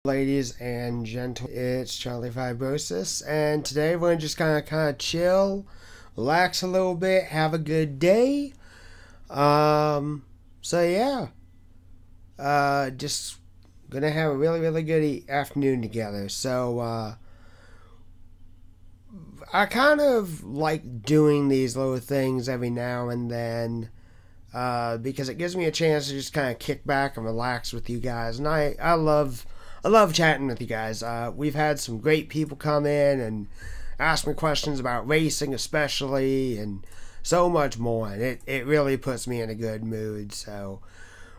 Ladies and gentlemen, it's Charlie Fibrosis, and today we're just gonna chill, relax a little bit, have a good day. So yeah, just gonna have a really good afternoon together. So I kind of like doing these little things every now and then, because it gives me a chance to just kind of kick back and relax with you guys, and I love chatting with you guys. We've had some great people come in and ask me questions about racing especially, and so much more, and it really puts me in a good mood. So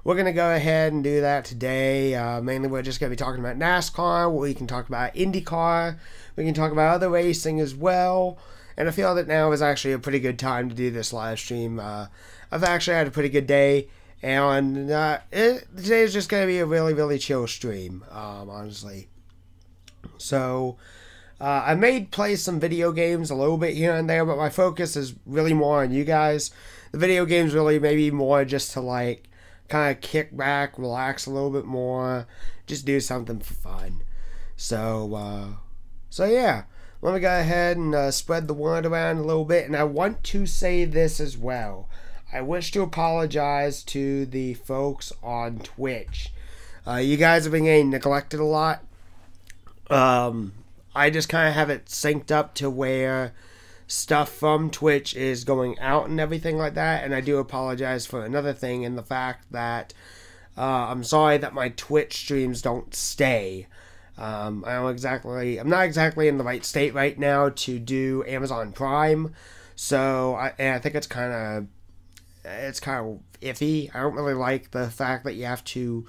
we're going to go ahead and do that today. Mainly we're just going to be talking about NASCAR. We can talk about IndyCar. We can talk about other racing as well. And I feel that now is actually a pretty good time to do this live stream. I've actually had a pretty good day. And today is just going to be a really chill stream, honestly. So, I may play some video games a little bit here and there, but my focus is really more on you guys. The video games really maybe more just to like kind of kick back, relax a little bit more, just do something for fun. So yeah, let me go ahead and spread the word around a little bit. And I want to say this as well. I wish to apologize to the folks on Twitch. You guys have been getting neglected a lot. I just kind of have it synced up to where stuff from Twitch is going out and everything like that. And I do apologize for another thing in the fact that I'm sorry that my Twitch streams don't stay. I'm not exactly in the right state right now to do Amazon Prime. So I think it's kind of iffy. I don't really like the fact that you have to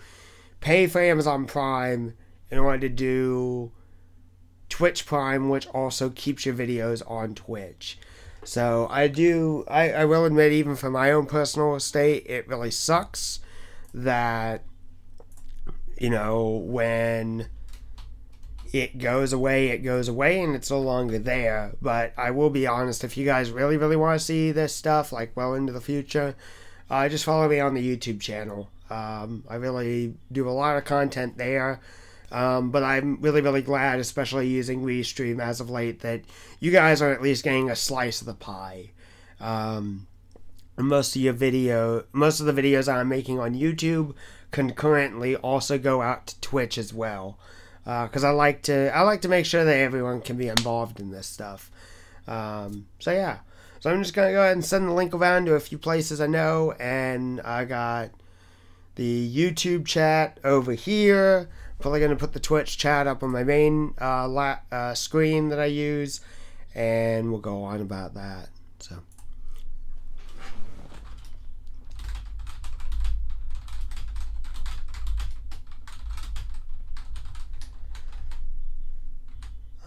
pay for Amazon Prime in order to do Twitch Prime, which also keeps your videos on Twitch. So I will admit, even for my own personal state, it really sucks that, when it goes away, and it's no longer there. But I will be honest, if you guys really want to see this stuff, like, well into the future, just follow me on the YouTube channel. I really do a lot of content there. But I'm really glad, especially using Restream as of late, that you guys are at least getting a slice of the pie. Most of the videos I'm making on YouTube concurrently also go out to Twitch as well. Because I like to make sure that everyone can be involved in this stuff. So yeah. So I'm just gonna go ahead and send the link around to a few places I know, and I got the YouTube chat over here. Probably gonna put the Twitch chat up on my main screen that I use, and we'll go on about that. So.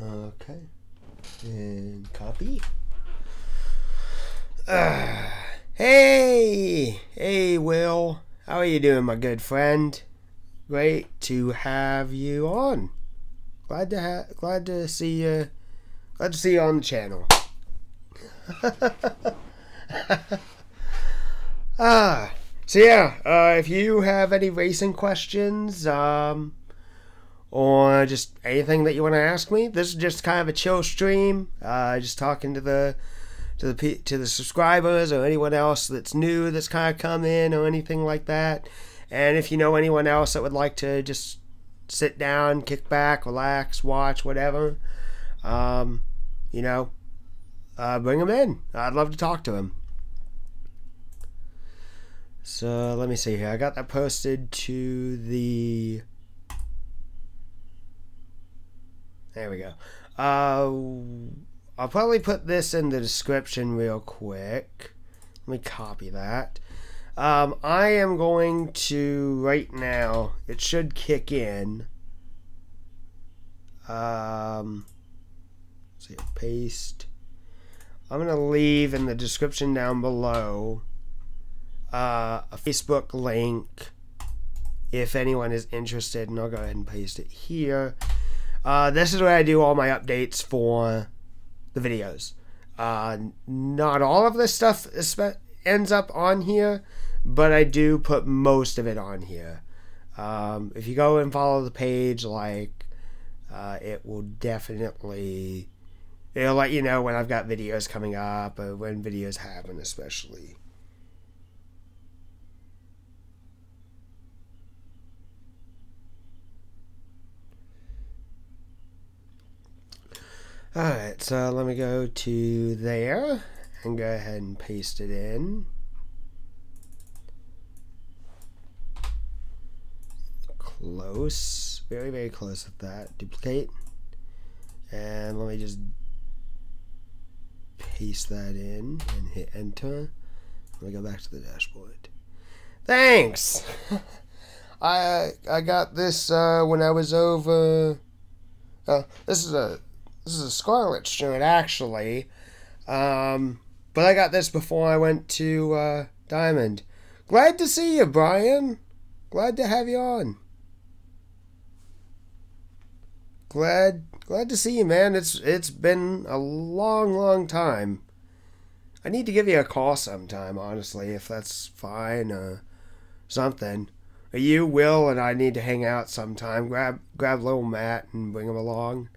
Okay, and copy. Hey, Will. How are you doing, my good friend? Great to have you on. Glad to see you. Glad to see you on the channel. So yeah. If you have any racing questions, or just anything that you want to ask me, this is just kind of a chill stream. Just talking to the subscribers or anyone else that's new that's kind of come in or anything like that. And if you know anyone else that would like to just sit down, kick back, relax, watch, whatever, bring them in. I'd love to talk to them. So let me see here. I got that posted to the... There we go. I'll probably put this in the description real quick. Let me copy that. I am going to, right now, it should kick in. Let's see, paste. I'm going to leave in the description down below a Facebook link if anyone is interested, and I'll go ahead and paste it here. This is where I do all my updates for the videos. Not all of this stuff ends up on here, but I do put most of it on here. If you go and follow the page, like, it will definitely, it'll let you know when I've got videos coming up, or when videos happen, especially. Alright, so let me go to there and go ahead and paste it in. Close. Very, very close with that. Duplicate. And let me just paste that in and hit enter. Let me go back to the dashboard. Thanks! I got this when I was over... This is a Scarlet shirt, actually. But I got this before I went to Diamond. Glad to see you, Brian. Glad to have you on. Glad to see you, man. It's been a long time. I need to give you a call sometime, honestly, if that's fine, or something. Or you, Will, and I need to hang out sometime. Grab little Matt and bring him along.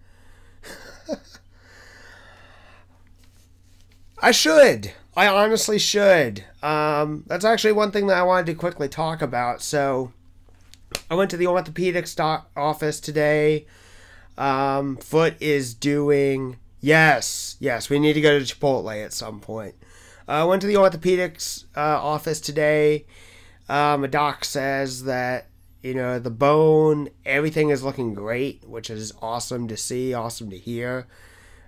I should. I honestly should. That's actually one thing that I wanted to quickly talk about. So, I went to the orthopedics office today. Foot is doing... Yes, we need to go to Chipotle at some point. I went to the orthopedics office today. A doc says that, you know, the bone, everything is looking great, which is awesome to see, awesome to hear.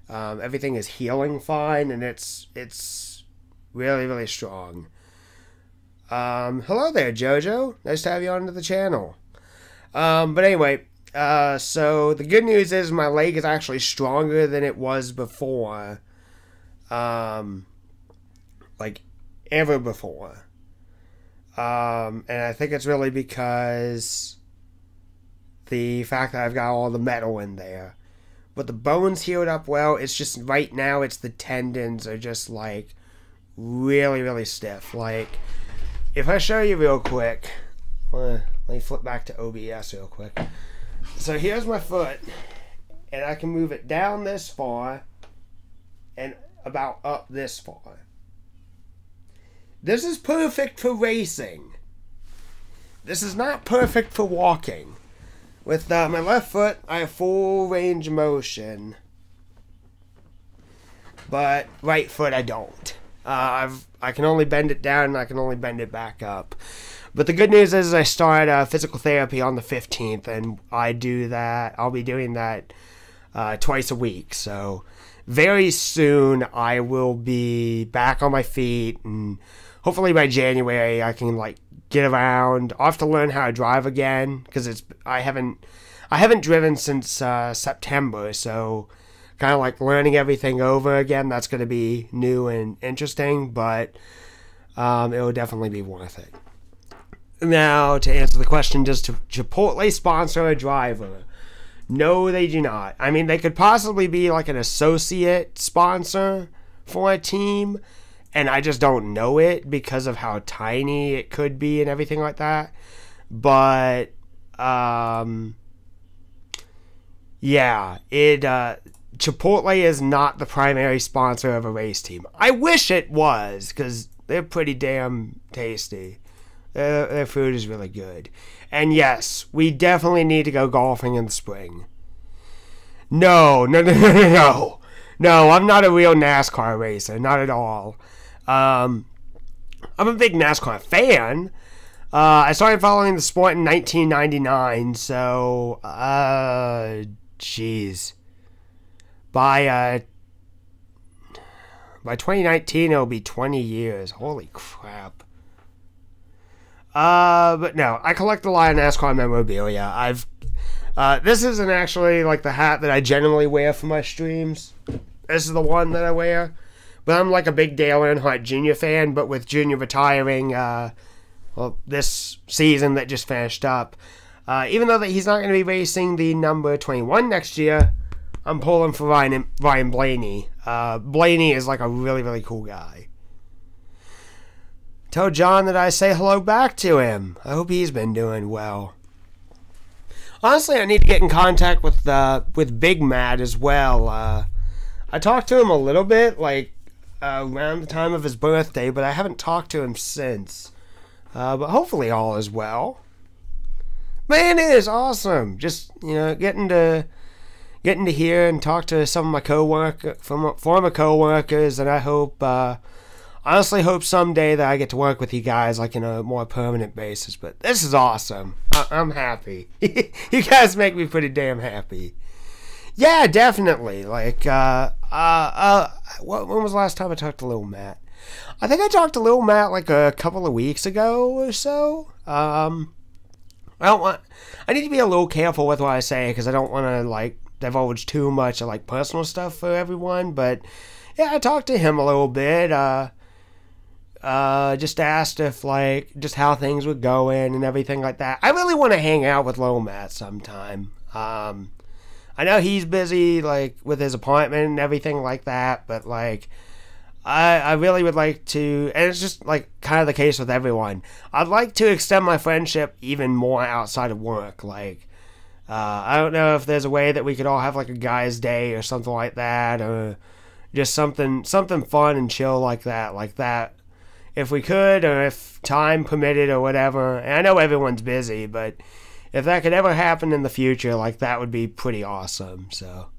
Everything is healing fine, and it's really, really strong. Hello there, Jojo. Nice to have you onto the channel. But anyway, so the good news is my leg is actually stronger than it was before. Like, ever before. And I think it's really because the fact that I've got all the metal in there. But the bones healed up well. It's just right now it's the tendons are just like really, really stiff. Like, if I show you real quick, let me flip back to OBS real quick. So here's my foot, and I can move it down this far and about up this far. This is perfect for racing. This is not perfect for walking. With my left foot, I have full range of motion. But right foot, I don't. I can only bend it down, and I can only bend it back up. But the good news is I start physical therapy on the 15th, and I do that. I'll be doing that twice a week. So very soon, I will be back on my feet, and hopefully by January, I can like get around. I'll have to learn how to drive again because I haven't driven since September, so kind of like learning everything over again. That's going to be new and interesting, but it will definitely be worth it. Now, to answer the question, does Chipotle sponsor a driver? No, they do not. I mean, they could possibly be like an associate sponsor for a team, and I just don't know it because of how tiny it could be and everything like that. But, yeah, Chipotle is not the primary sponsor of a race team. I wish it was, because they're pretty damn tasty. Their food is really good. And yes, we definitely need to go golfing in the spring. No, I'm not a real NASCAR racer, not at all. I'm a big NASCAR fan. I started following the sport in 1999, so, jeez. By 2019, it'll be 20 years. Holy crap. But no, I collect a lot of NASCAR memorabilia. This isn't actually like the hat that I generally wear for my streams. This is the one that I wear. But I'm like a big Dale Earnhardt Jr. fan, but with Jr. retiring, well, this season that just finished up, even though that he's not going to be racing the number 21 next year, I'm pulling for Ryan Blaney. Blaney is like a really, really cool guy. Tell John that I say hello back to him. I hope he's been doing well. Honestly, I need to get in contact with Big Matt as well. I talked to him a little bit, like around the time of his birthday, but I haven't talked to him since. But hopefully all is well. Man, it is awesome. Just, getting to hear and talk to some of my former coworkers, and I honestly hope someday that I get to work with you guys like in a more permanent basis. But this is awesome. I'm happy. You guys make me pretty damn happy. Yeah, definitely. Like, when was the last time I talked to Lil Matt? I think I talked to Lil Matt like a couple of weeks ago or so. I need to be a little careful with what I say because I don't want to like divulge too much of like personal stuff for everyone. But yeah, I talked to him a little bit. Just asked if like just how things were going and everything like that. I really want to hang out with Lil Matt sometime. I know he's busy like with his appointment and everything like that, but like I really would like to, and it's just like kind of the case with everyone. I'd like to extend my friendship even more outside of work. Like, I don't know if there's a way that we could all have like a guys' day or something like that, or just something fun and chill like that. If we could, or if time permitted, or whatever. And I know everyone's busy, but if that could ever happen in the future, like that would be pretty awesome. So,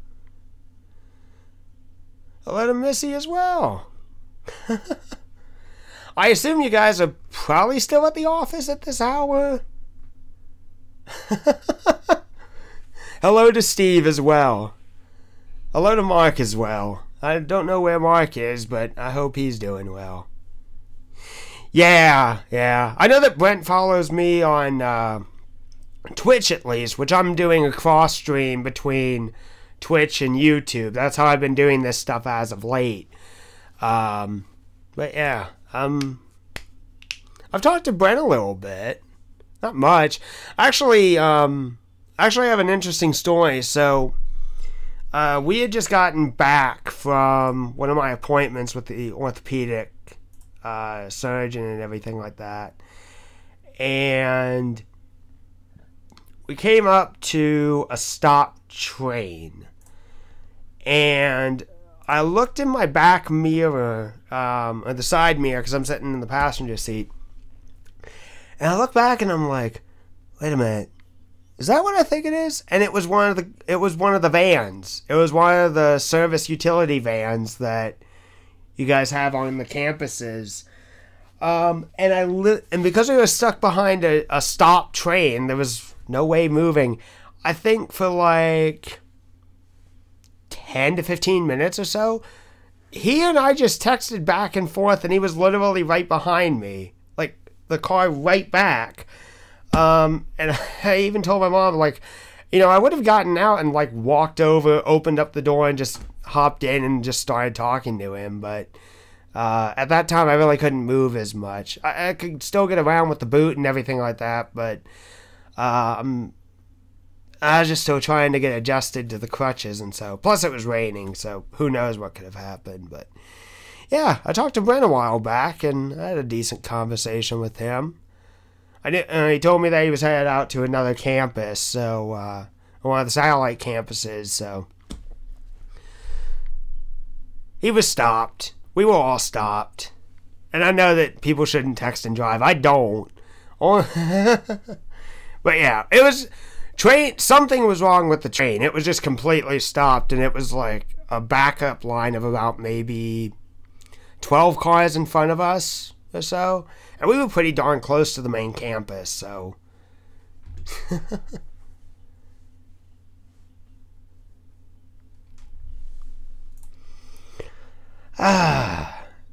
hello to Missy as well. I assume you guys are probably still at the office at this hour. Hello to Steve as well. Hello to Mark as well. I don't know where Mark is, but I hope he's doing well. Yeah. I know that Brent follows me on Twitch at least, which I'm doing a cross stream between Twitch and YouTube. That's how I've been doing this stuff as of late. But yeah, I've talked to Brent a little bit, not much. Actually, I have an interesting story. So, we had just gotten back from one of my appointments with the orthopedic, surgeon and everything like that. And we came up to a stopped train. And I looked in my back mirror, or the side mirror, because I'm sitting in the passenger seat. And I look back and I'm like, wait a minute, is that what I think it is? And it was one of the vans. It was one of the service utility vans that you guys have on the campuses. And because we were stuck behind a stopped train, there was no way moving. I think for like 10 to 15 minutes or so, he and I just texted back and forth, and he was literally right behind me, like the car right back. And I even told my mom, like, I would have gotten out and like walked over, opened up the door, and just hopped in and just started talking to him. But at that time, I really couldn't move as much. I could still get around with the boot and everything like that, but I was just still trying to get adjusted to the crutches, and so, plus it was raining, so who knows what could have happened. But yeah, I talked to Brent a while back, and I had a decent conversation with him. He told me that he was headed out to another campus, so one of the satellite campuses, so he was stopped. We were all stopped. And I know that people shouldn't text and drive. I don't. But yeah, it was... something was wrong with the train. It was just completely stopped, and it was like a backup line of about maybe 12 cars in front of us or so. And we were pretty darn close to the main campus, so...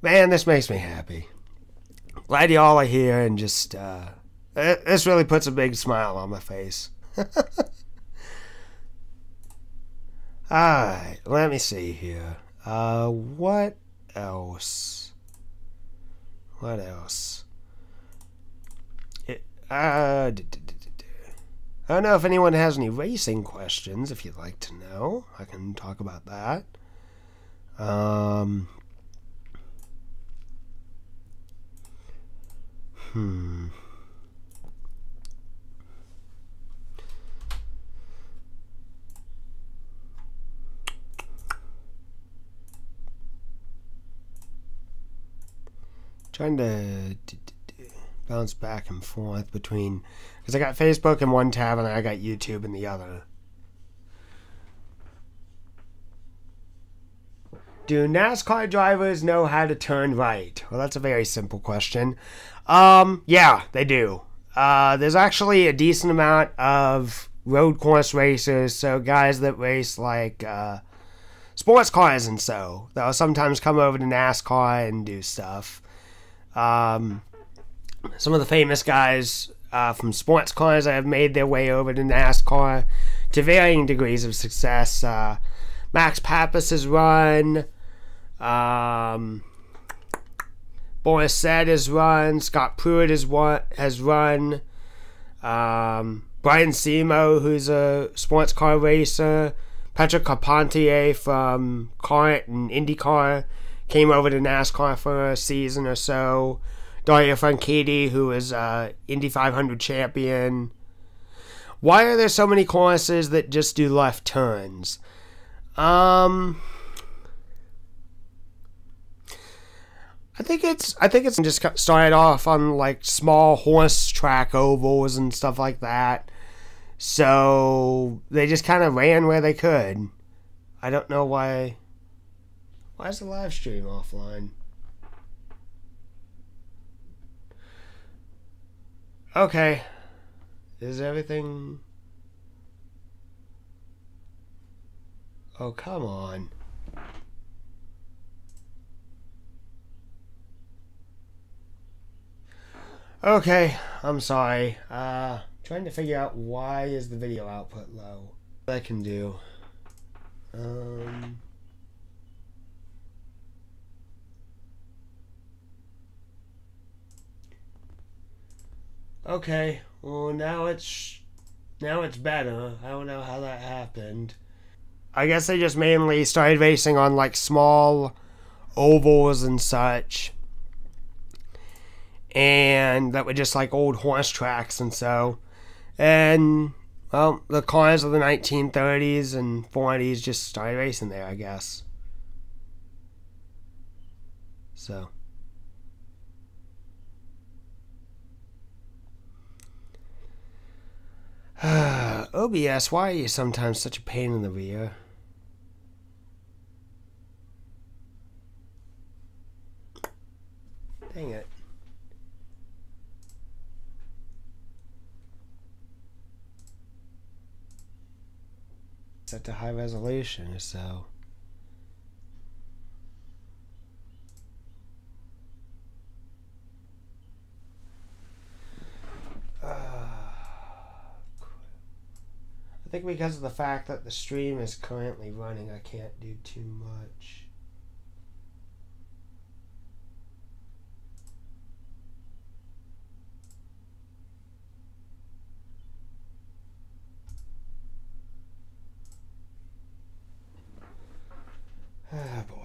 Man, this makes me happy. Glad y'all are here, and just, this really puts a big smile on my face. Alright, let me see here. What else? I don't know if anyone has any racing questions, if you'd like to know. I can talk about that. Trying to bounce back and forth between, because I got Facebook in one tab and I got YouTube in the other. Do NASCAR drivers know how to turn right? Well, that's a very simple question. Yeah, they do. There's actually a decent amount of road course racers, so guys that race like sports cars and so, they'll sometimes come over to NASCAR and do stuff. Some of the famous guys from sports cars that have made their way over to NASCAR to varying degrees of success. Max Pappas has run. Boris Said has run. Scott Pruitt has run. Brian Simo, who's a sports car racer. Patrick Carpentier from Kart and IndyCar came over to NASCAR for a season or so. Dario Franchitti, who is Indy 500 champion. Why are there so many courses that just do left turns? I think it's just started off on like small horse track ovals and stuff like that. So they just kind of ran where they could. I don't know why. Why is the live stream offline? Okay. Is everything... Oh, come on. Okay, I'm sorry. Trying to figure out why is the video output low. What I can do. Okay, well now it's better. I don't know how that happened. I guess they just mainly started racing on like small ovals and such. And that were just like old horse tracks and so. And, well, the cars of the 1930s and 40s just started racing there, I guess. So. OBS, why are you sometimes such a pain in the rear? Dang it. Set to high resolution or so. I think because of the fact that the stream is currently running, I can't do too much. Ah, boy.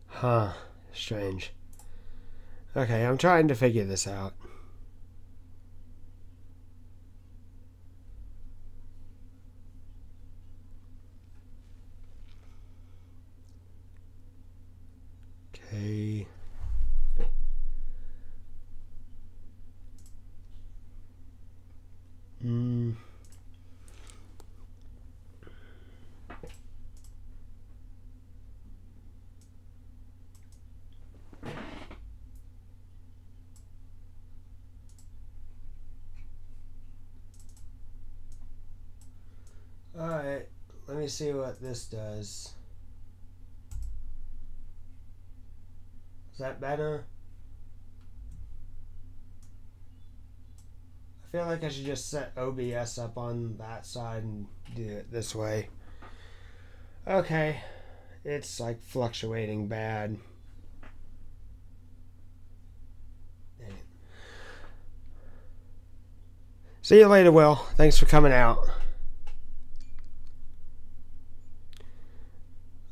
Huh. Strange. Okay, I'm trying to figure this out. Okay. Alright, let me see what this does. Is that better? I feel like I should just set OBS up on that side and do it this way. Okay. It's like fluctuating bad. See you later, Will. Thanks for coming out.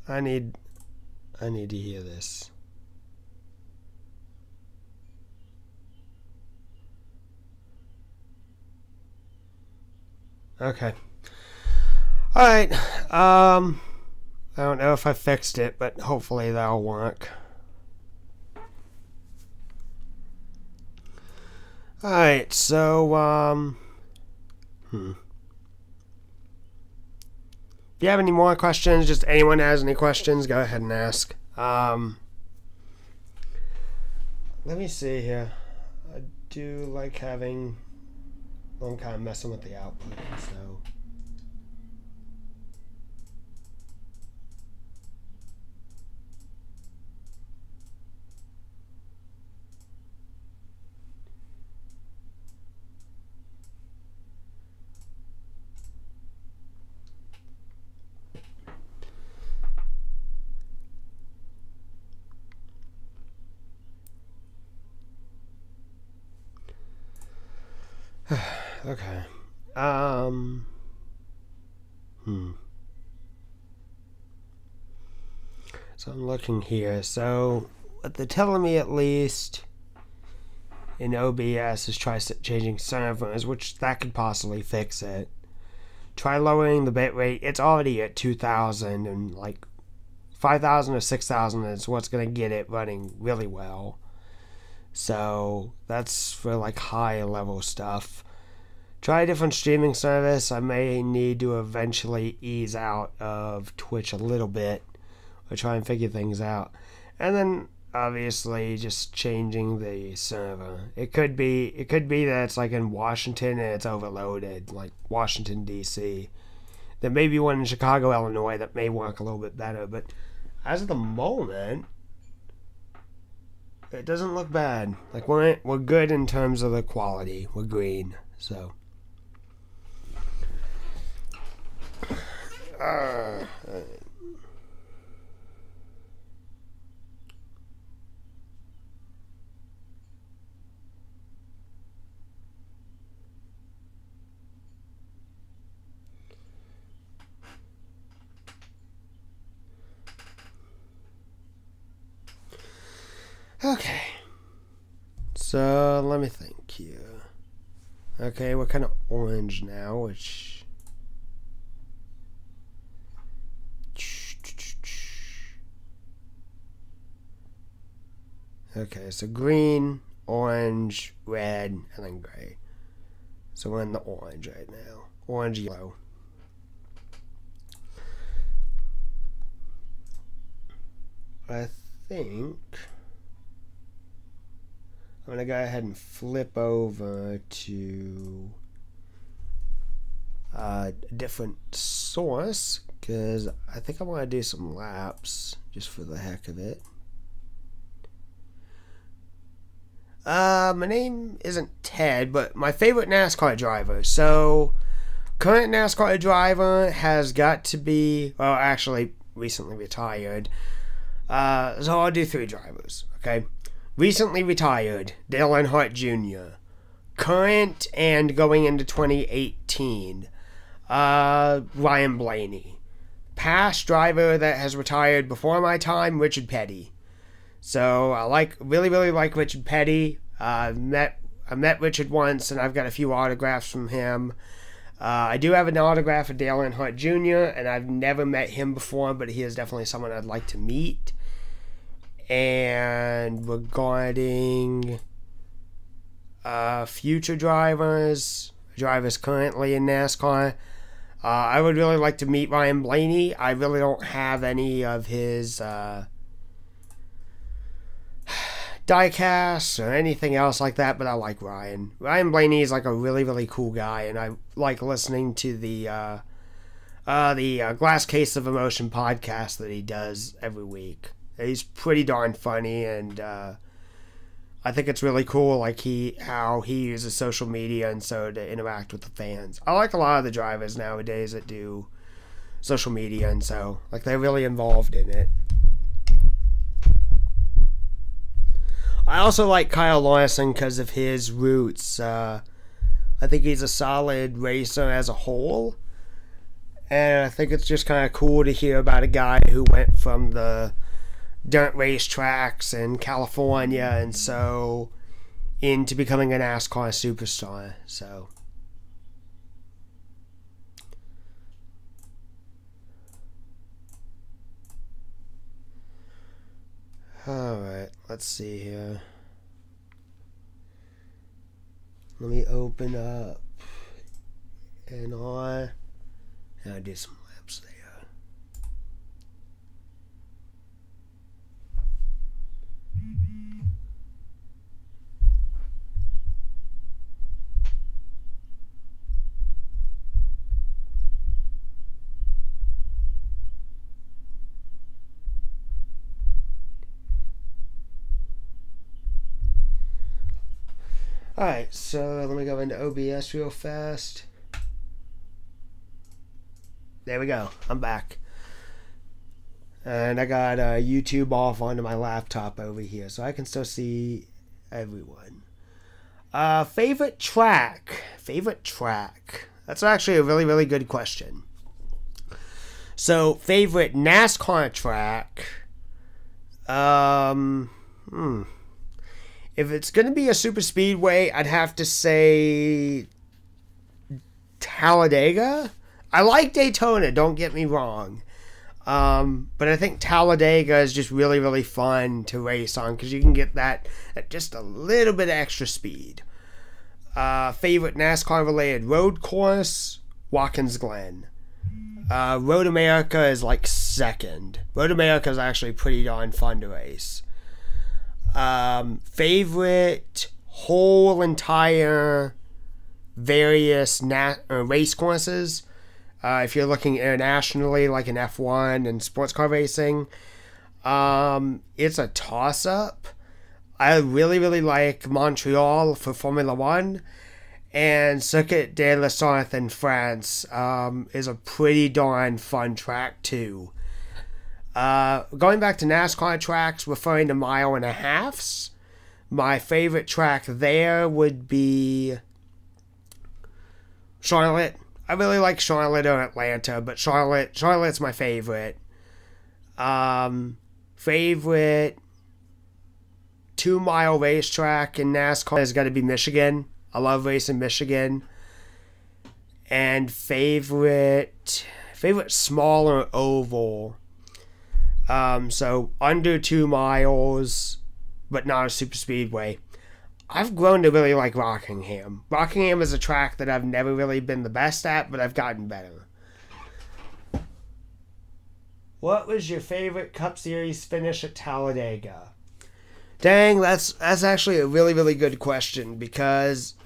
I need to hear this. Okay. Alright. I don't know if I fixed it, but hopefully that'll work. Alright, so, If you have any more questions, just anyone has any questions, go ahead and ask. Let me see here. I do like having... I'm kind of messing with the output, so... Okay. So I'm looking here. So what they're telling me, at least in OBS, is try changing servers, which that could possibly fix it. Try lowering the bitrate. It's already at 2,000, and like 5,000 or 6,000 is what's gonna get it running really well. So that's for like higher level stuff. Try a different streaming service. I may need to eventually ease out of Twitch a little bit or try and figure things out. And then obviously just changing the server. It could be that it's like in Washington and it's overloaded, like Washington DC. There may be one in Chicago, Illinois that may work a little bit better, but as of the moment, it doesn't look bad. Like we're good in terms of the quality. We're green, so. Okay. So let me think here. Okay, we're kind of orange now, which. Okay, so green, orange, red, and then gray. So we're in the orange right now. Orange, yellow. I think I'm going to go ahead and flip over to a different source because I think I want to do some laps just for the heck of it. My name isn't Ted, but my favorite NASCAR driver. So, current NASCAR driver has got to be, well, actually, recently retired. So I'll do 3 drivers, okay? Recently retired, Dale Earnhardt Jr. Current and going into 2018, Ryan Blaney. Past driver that has retired before my time, Richard Petty. So I really like Richard Petty. I met Richard once, and I've got a few autographs from him. I do have an autograph of Dale Earnhardt Jr., and I've never met him before, but he is definitely someone I'd like to meet. And regarding future drivers currently in NASCAR, I would really like to meet Ryan Blaney. I really don't have any of his diecasts or anything else like that, but I like Ryan. Ryan Blaney is like a really cool guy, and I like listening to the Glass Case of Emotion podcast that he does every week. He's pretty darn funny, and I think it's really cool like how he uses social media and so to interact with the fans. I like a lot of the drivers nowadays that do social media, and so like they're really involved in it. I also like Kyle Larson because of his roots. I think he's a solid racer as a whole, and I think it's just kind of cool to hear about a guy who went from the dirt racetracks in California and so into becoming a NASCAR superstar. So alright, let's see here. Let me open up and I'll do some laps there. Alright, so let me go into OBS real fast. There we go. I'm back. And I got YouTube off onto my laptop over here, so I can still see everyone. Favorite track? Favorite track? That's actually a really, really good question. So, favorite NASCAR track? If it's going to be a super speedway, I'd have to say Talladega. I like Daytona, don't get me wrong. But I think Talladega is just really, really fun to race on because you can get that at just a little bit of extra speed. Favorite NASCAR-related road course? Watkins Glen. Road America is like second. Road America is actually pretty darn fun to race. Favorite whole entire various race courses? If you're looking internationally, like in F1 and sports car racing, it's a toss-up. I really, really like Montreal for Formula 1, and Circuit de la Sarthe in France is a pretty darn fun track too. Going back to NASCAR tracks, referring to mile and a halves, my favorite track there would be Charlotte. I really like Charlotte or Atlanta, but Charlotte's my favorite. Favorite 2-mile racetrack in NASCAR has got to be Michigan. I love racing Michigan. And favorite smaller oval. So under 2 miles, but not a super speedway. I've grown to really like Rockingham. Rockingham is a track that I've never really been the best at, but I've gotten better. What was your favorite Cup Series finish at Talladega? Dang, that's actually a really, really good question, because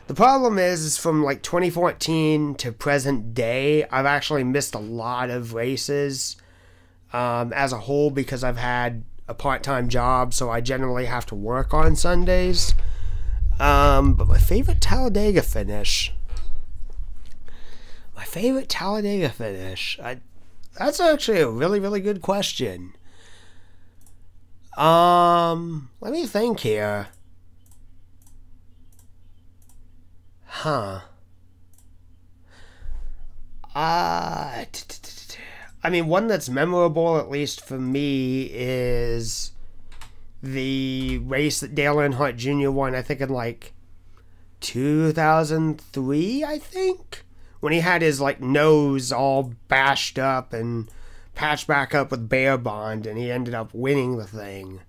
the problem is from like 2014 to present day, I've actually missed a lot of races as a whole because I've had a part-time job, so I generally have to work on Sundays. But my favorite Talladega finish. That's actually a really, really good question. Let me think here. I mean, one that's memorable, at least for me, is the race that Dale Earnhardt Jr. won, I think in like 2003, I think? When he had his like nose all bashed up and patched back up with Bear Bond, and he ended up winning the thing.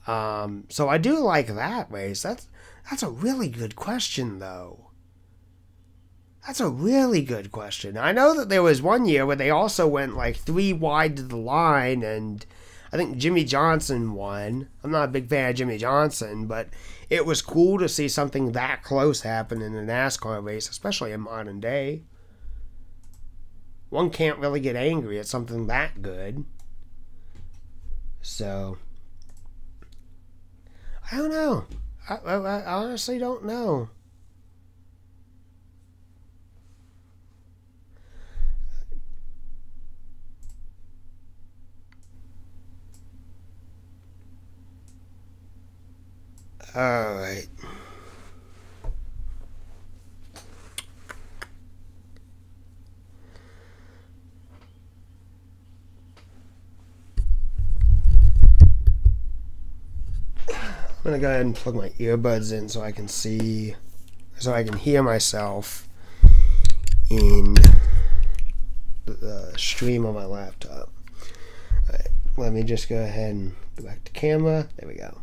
So I do like that race. That's a really good question, though. That's a really good question. I know that there was one year where they also went like 3 wide to the line, and I think Jimmy Johnson won. I'm not a big fan of Jimmy Johnson, but it was cool to see something that close happen in a NASCAR race, especially in modern day. One can't really get angry at something that good. So, I don't know. I honestly don't know. Alright. I'm gonna go ahead and plug my earbuds in so I can hear myself in the stream on my laptop. Alright, let me just go ahead and go back to camera. There we go.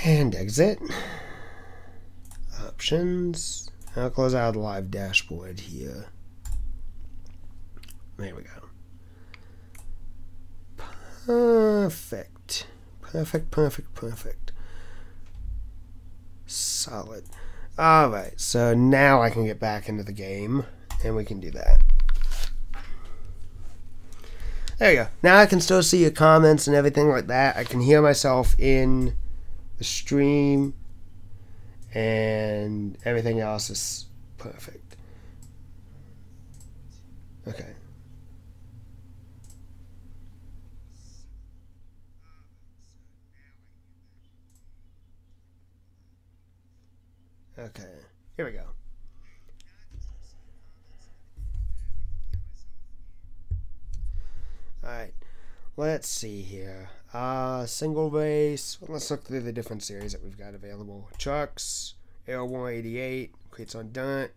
And exit. Options. I'll close out the live dashboard here. There we go. Perfect. Perfect. Solid. Alright, so now I can get back into the game, and we can do that. There you go. Now I can still see your comments and everything like that. I can hear myself in the stream, and everything else is perfect. Okay. Okay, here we go. Alright, let's see here. Single race. Let's look through the different series that we've got available. Trucks, Air 188, Crates on Dirt,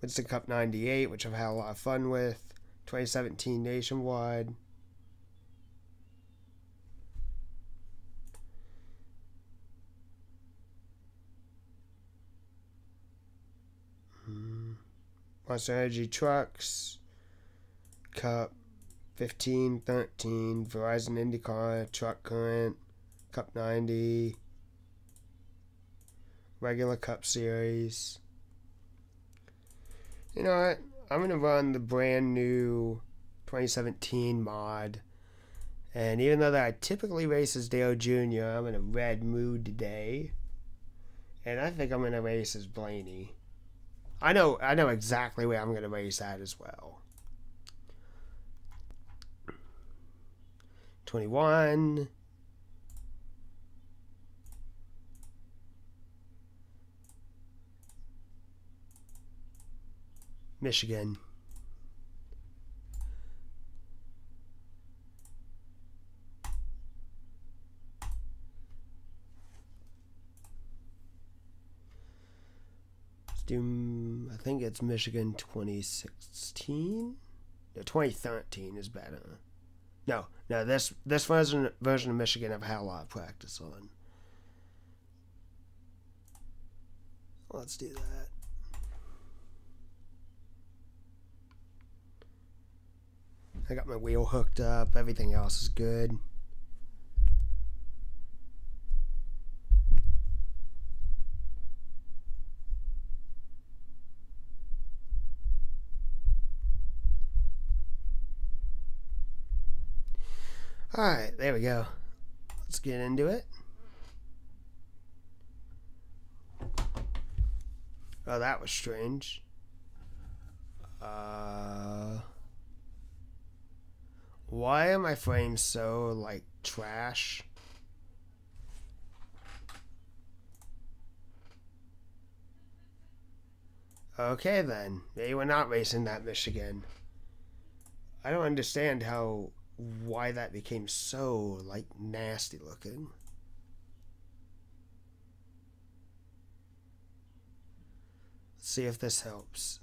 Winston Cup 98, which I've had a lot of fun with, 2017 Nationwide. Monster Energy Trucks, Cup 15, 13, Verizon IndyCar, Truck Current, Cup 90, regular Cup Series. You know what? I'm going to run the brand new 2017 mod. And even though that I typically race as Dale Jr., I'm in a red mood today. And I think I'm going to race as Blaney. I know exactly where I'm going to race at as well. 21. Michigan. I think it's Michigan 2016. No, 2013 is better. No, this version of Michigan I've had a lot of practice on. Let's do that. I got my wheel hooked up. Everything else is good. Alright, there we go. Let's get into it. Oh, that was strange. Why are my frames so, like, trash? Okay, then. Maybe we're not racing that Michigan. I don't understand why that became so, like, nasty looking. Let's see if this helps.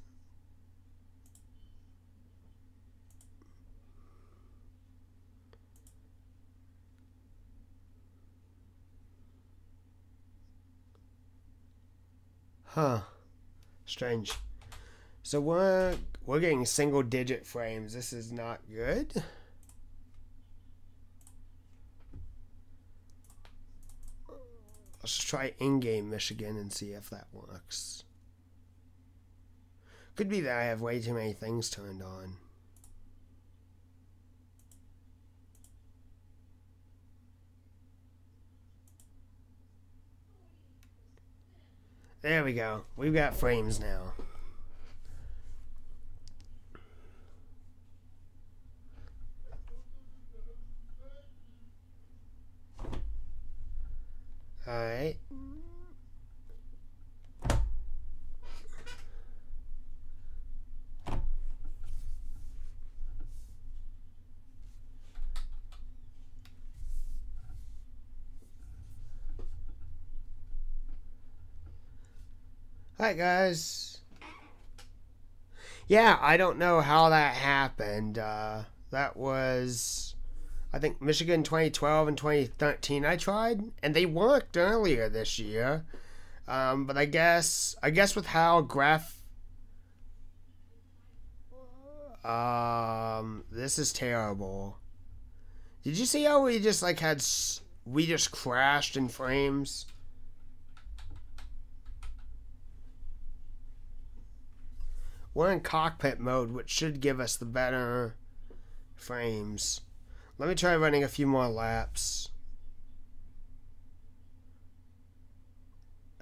Huh. Strange. So we're getting single digit frames. This is not good. Let's try in-game Michigan and see if that works. Could be that I have way too many things turned on. There we go. We've got frames now. Alright. Alright, guys. Yeah, I don't know how that happened. That was, I think, Michigan 2012 and 2013 I tried, and they worked earlier this year. But I guess with how this is terrible. Did you see how we just like we just crashed in frames? We're in cockpit mode, which should give us the better frames. Let me try running a few more laps.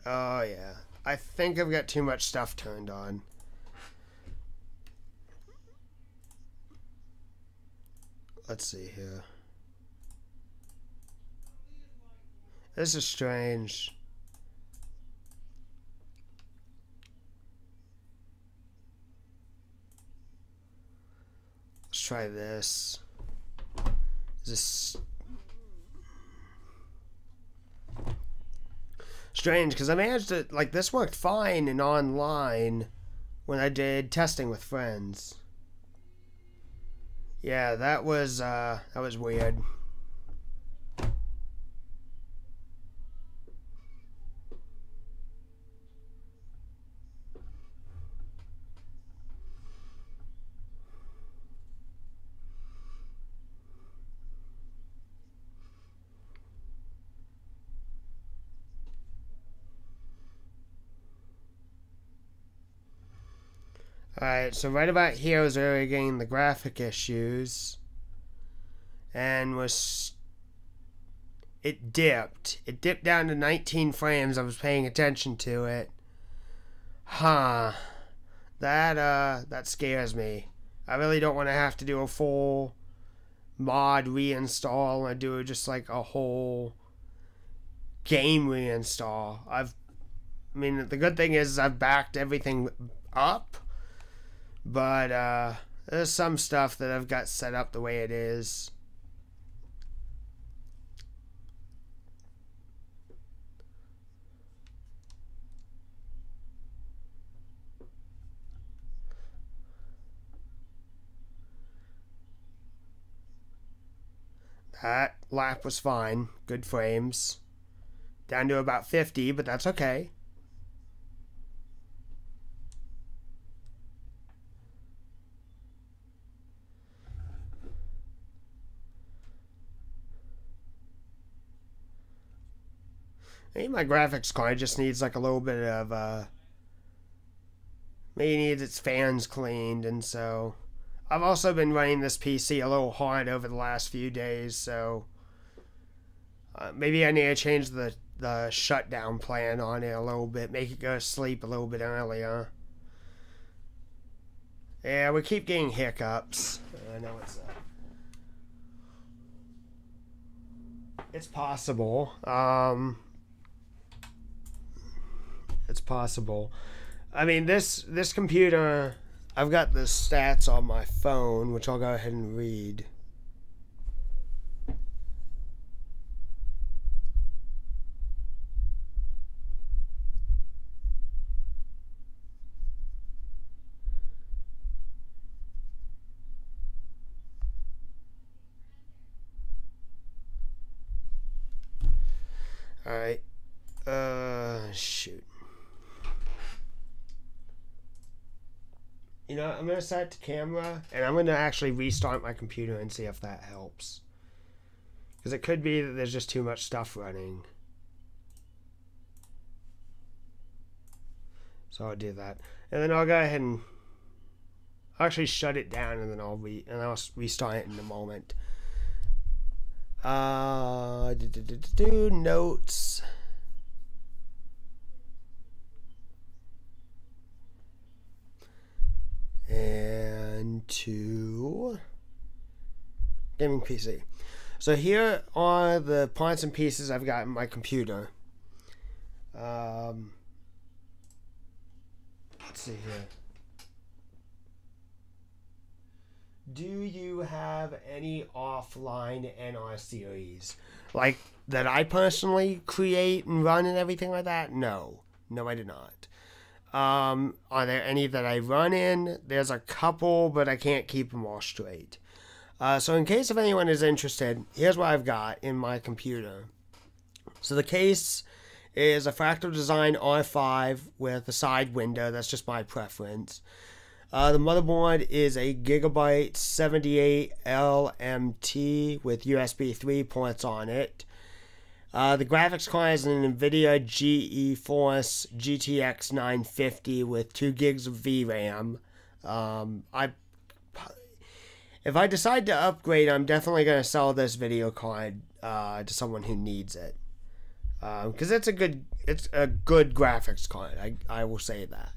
Oh yeah, I think I've got too much stuff turned on. Let's see here. This is strange. Let's try this. Is this strange? Because I managed to, like, this worked fine in online when I did testing with friends. Yeah, that was weird. Alright, so right about here is where we're getting the graphic issues. And it dipped. It dipped down to 19 frames. I was paying attention to it. Huh. That scares me. I really don't want to have to do a full mod reinstall and do just like a whole game reinstall. I mean, the good thing is I've backed everything up. But there's some stuff that I've got set up the way it is. That lap was fine. Good frames. Down to about 50, but that's okay. I think my graphics card just needs like a little bit of maybe needs its fans cleaned, and so I've also been running this PC a little hard over the last few days, so maybe I need to change the shutdown plan on it a little bit, make it go to sleep a little bit earlier. Yeah, we keep getting hiccups. I know it's possible. It's possible. I mean, this computer, I've got the stats on my phone, which I'll go ahead and read. Alright. Shoot. You know, I'm going to set the camera, and I'm going to actually restart my computer and see if that helps. Because it could be that there's just too much stuff running. So I'll do that. And then I'll go ahead and I'll actually shut it down, and then I'll restart it in a moment. Notes. And to gaming PC. So here are the parts and pieces I've got in my computer. Let's see here. Do you have any offline NR series? Like, that I personally create and run and everything like that? No. No, I do not. Are there any that I run in? There's a couple, but I can't keep them all straight. So in case if anyone is interested, here's what I've got in my computer. So the case is a Fractal Design R5 with a side window. That's just my preference. The motherboard is a Gigabyte 78 LMT with USB 3 ports on it. The graphics card is an NVIDIA GeForce GTX 950 with 2 gigs of VRAM. If I decide to upgrade, I'm definitely going to sell this video card to someone who needs it. Because it's a good graphics card. I will say that.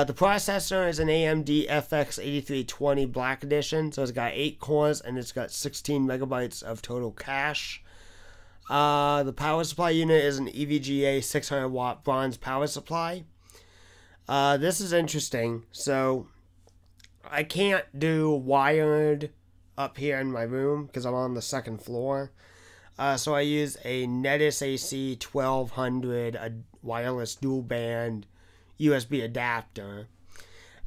The processor is an AMD FX 8320 Black Edition, so it's got 8 cores and it's got 16 megabytes of total cache. The power supply unit is an EVGA 600 watt bronze power supply. This is interesting. So I can't do wired up here in my room because I'm on the second floor. So I use a Netis AC 1200 a wireless dual band USB adapter.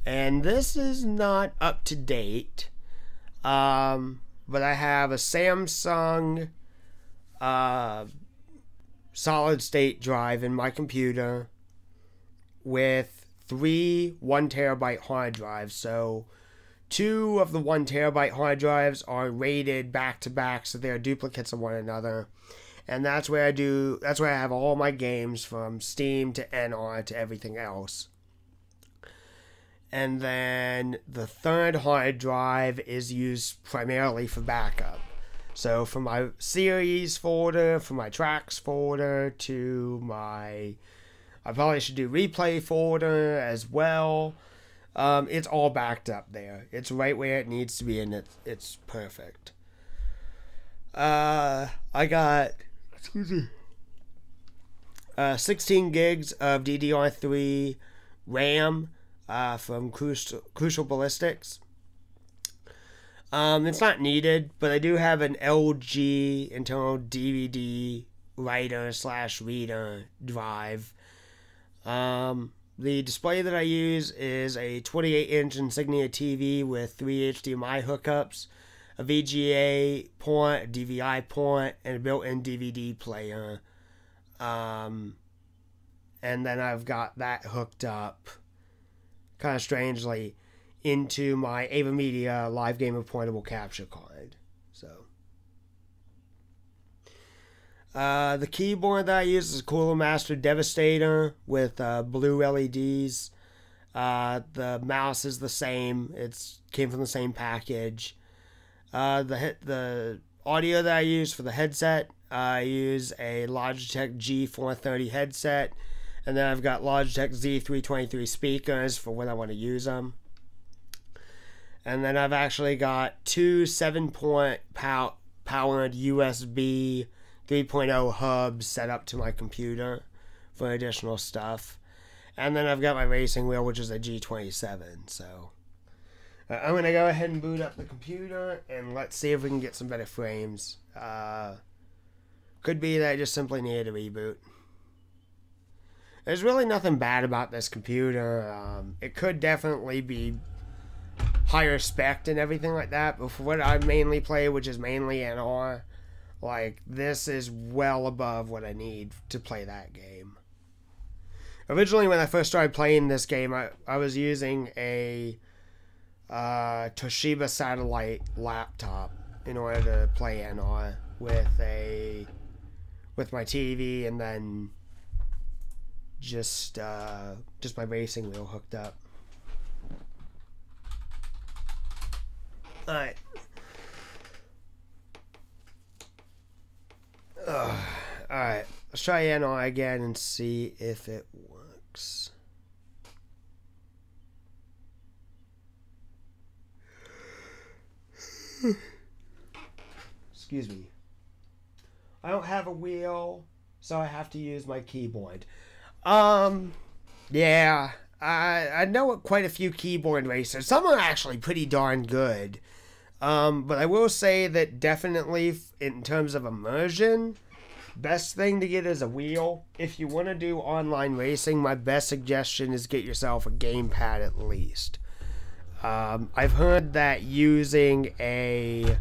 And this is not up to date. But I have a Samsung solid state drive in my computer with 3 1 terabyte hard drives. So 2 of the 1 terabyte hard drives are rated back to back, so they're duplicates of one another. And that's where I have all my games from Steam to NR to everything else. And then the third hard drive is used primarily for backup. So from my series folder, from my tracks folder, to my, I probably should do replay folder as well. It's all backed up there. It's right where it needs to be, and it's perfect. I got 16 gigs of DDR3 RAM from Crucial Ballistics. It's not needed, but I do have an LG internal DVD writer / reader drive. The display that I use is a 28-inch Insignia TV with 3 HDMI hookups, a VGA port, a DVI port, and a built-in DVD player. And then I've got that hooked up, kind of strangely, into my AverMedia Live Gamer portable capture card. So the keyboard that I use is a Cooler Master Devastator with blue LEDs. The mouse is the same. It came from the same package. The audio that I use for the headset, I use a Logitech G430 headset, and then I've got Logitech Z323 speakers for when I want to use them. And then I've actually got 2 7-point powered USB 3.0 hubs set up to my computer for additional stuff. And then I've got my racing wheel, which is a G27. So I'm going to go ahead and boot up the computer, and let's see if we can get some better frames. Could be that I just simply needed a reboot. There's really nothing bad about this computer. It could definitely be higher spec and everything like that, but for what I mainly play, which is mainly NR, like, this is well above what I need to play that game. Originally, when I first started playing this game, I was using a Toshiba satellite laptop in order to play NR with my TV, and then just my racing wheel hooked up. Alright. Alright. Let's try NR again and see if it works. Excuse me. I don't have a wheel. so I have to use my keyboard. Um, yeah, I know quite a few keyboard racers. Some are actually pretty darn good. But I will say that definitely in terms of immersion, best thing to get is a wheel. If you want to do online racing, my best suggestion is get yourself a gamepad at least. I've heard that using a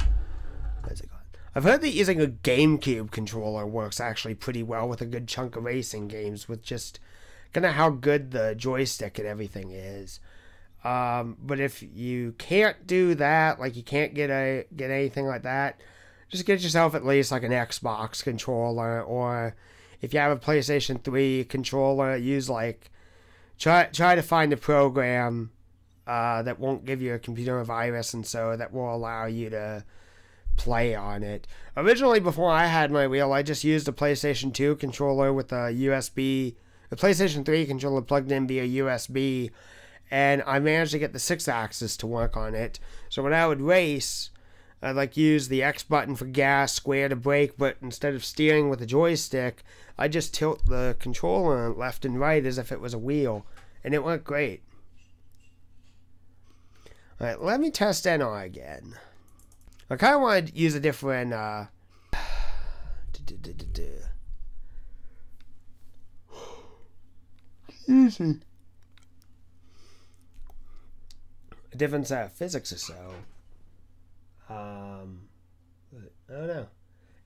I've heard that using a GameCube controller works actually pretty well with a good chunk of racing games, with just kind of how good the joystick and everything is. But if you can't do that, like you can't get anything like that, just get yourself at least like an Xbox controller, or if you have a PlayStation 3 controller, use like try to find a program that won't give your computer a virus, and so that will allow you to play on it. Originally, before I had my wheel, I just used a PlayStation 2 controller with a PlayStation 3 controller plugged in via USB, and I managed to get the 6-axis to work on it. So when I would race, I'd like use the X button for gas, square to brake, but instead of steering with a joystick, I just tilt the controller left and right as if it was a wheel, and it worked great. Alright, let me test NR again. I kind of want to use a different, easy. A different set of physics or so. I don't know.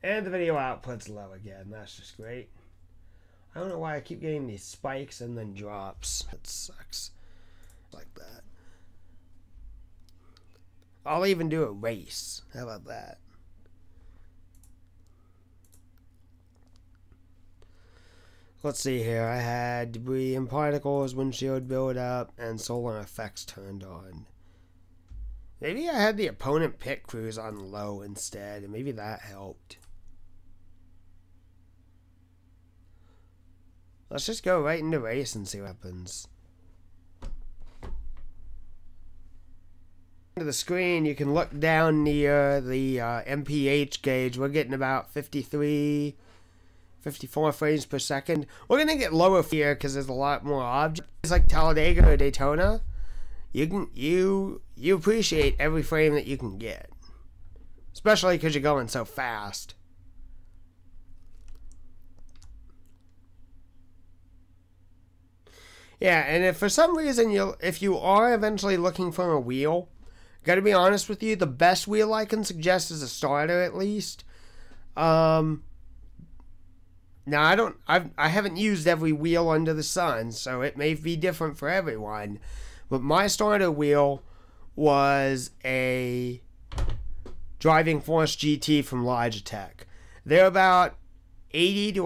And the video output's low again. That's just great. I don't know why I keep getting these spikes and then drops. It sucks. Like that. I'll even do a race. How about that? Let's see here. I had debris and particles, windshield buildup, and solar effects turned on. Maybe I had the opponent pit crews on low instead, and maybe that helped. Let's just go right into race and see what happens. To the screen, you can look down near the MPH gauge. We're getting about 53, 54 frames per second. We're gonna get lower here because there's a lot more objects. It's like Talladega or Daytona. You appreciate every frame that you can get, especially because you're going so fast. Yeah, and if for some reason if you are eventually looking for a wheel, gotta be honest with you, the best wheel I can suggest is a starter at least. Now I haven't used every wheel under the sun, so it may be different for everyone. But my starter wheel was a Driving Force GT from Logitech. They're about 80 to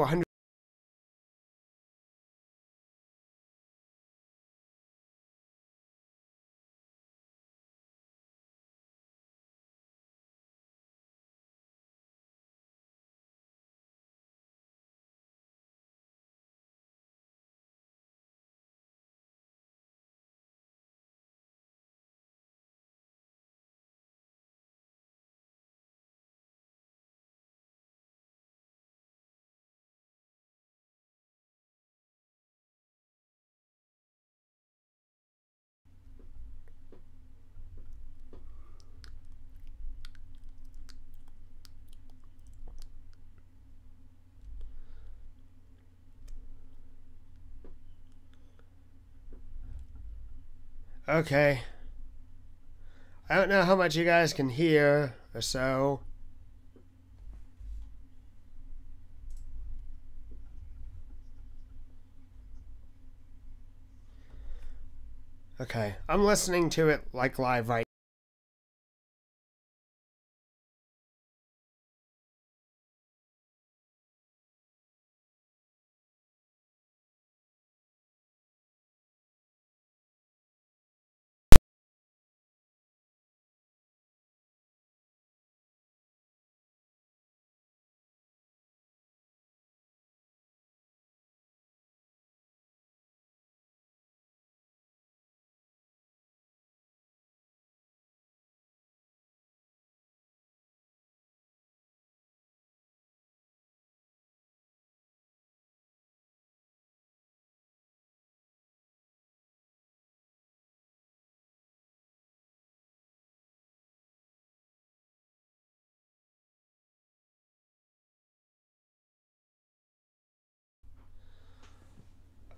100Okay. I don't know how much you guys can hear or so. Okay, I'm listening to it like live right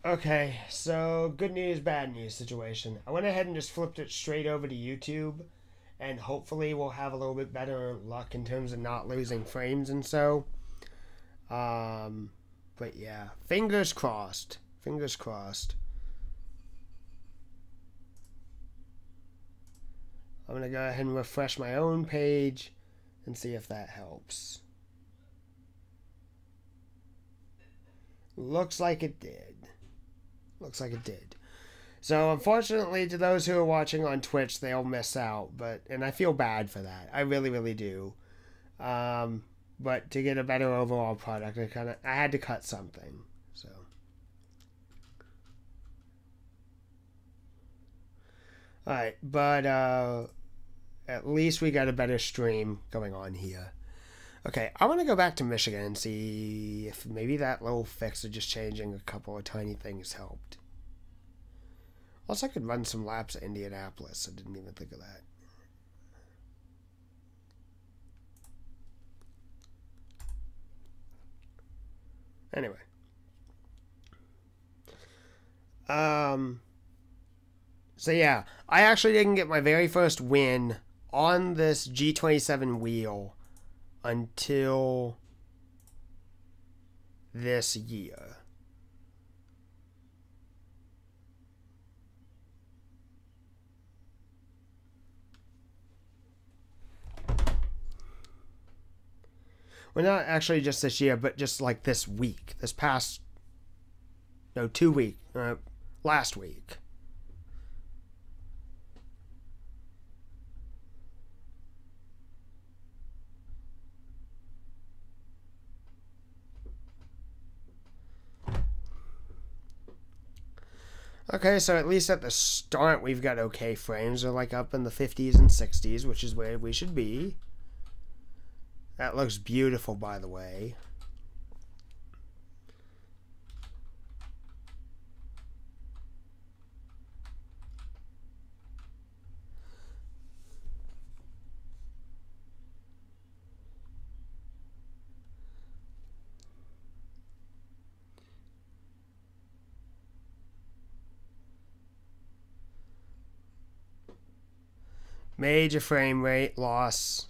Okay, so good news, bad news situation. I went ahead and just flipped it straight over to YouTube, and hopefully we'll have a little bit better luck in terms of not losing frames and so. Um, but yeah, fingers crossed. Fingers crossed. I'm going to go ahead and refresh my own page and see if that helps. Looks like it did. Looks like it did. So unfortunately, to those who are watching on Twitch, they'll miss out. And I feel bad for that. I really, really do. But to get a better overall product, I had to cut something. So. All right, but at least we got a better stream going on here. Okay, I want to go back to Michigan and see if maybe that little fix of just changing a couple of tiny things helped. Also, I could run some laps at Indianapolis. I didn't even think of that. Anyway. So yeah, I actually didn't get my very first win on this G27 wheel until this year. Well, not actually just this year, but just like this week. This past... No, 2 weeks. Last week. Okay, so at least at the start we've got okay frames. They're like up in the 50s and 60s, which is where we should be. That looks beautiful, by the way. Major frame rate loss.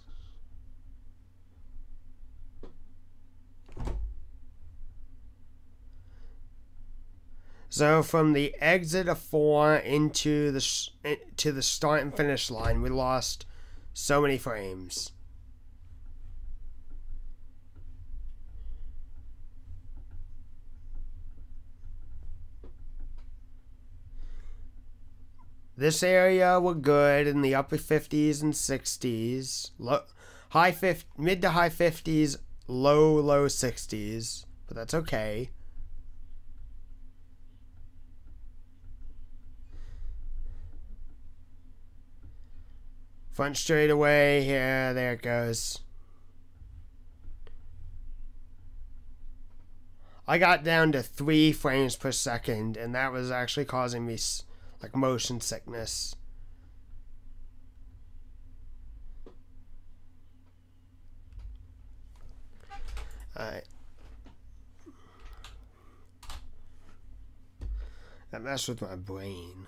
So from the exit of 4 into the start and finish line, we lost so many frames. This area we're good in the upper 50s and 60s, mid to high 50s, low 60s, but that's okay. Front straightaway, yeah, there it goes. I got down to 3 frames per second, and that was actually causing me like motion sickness. Alright. That messed with my brain.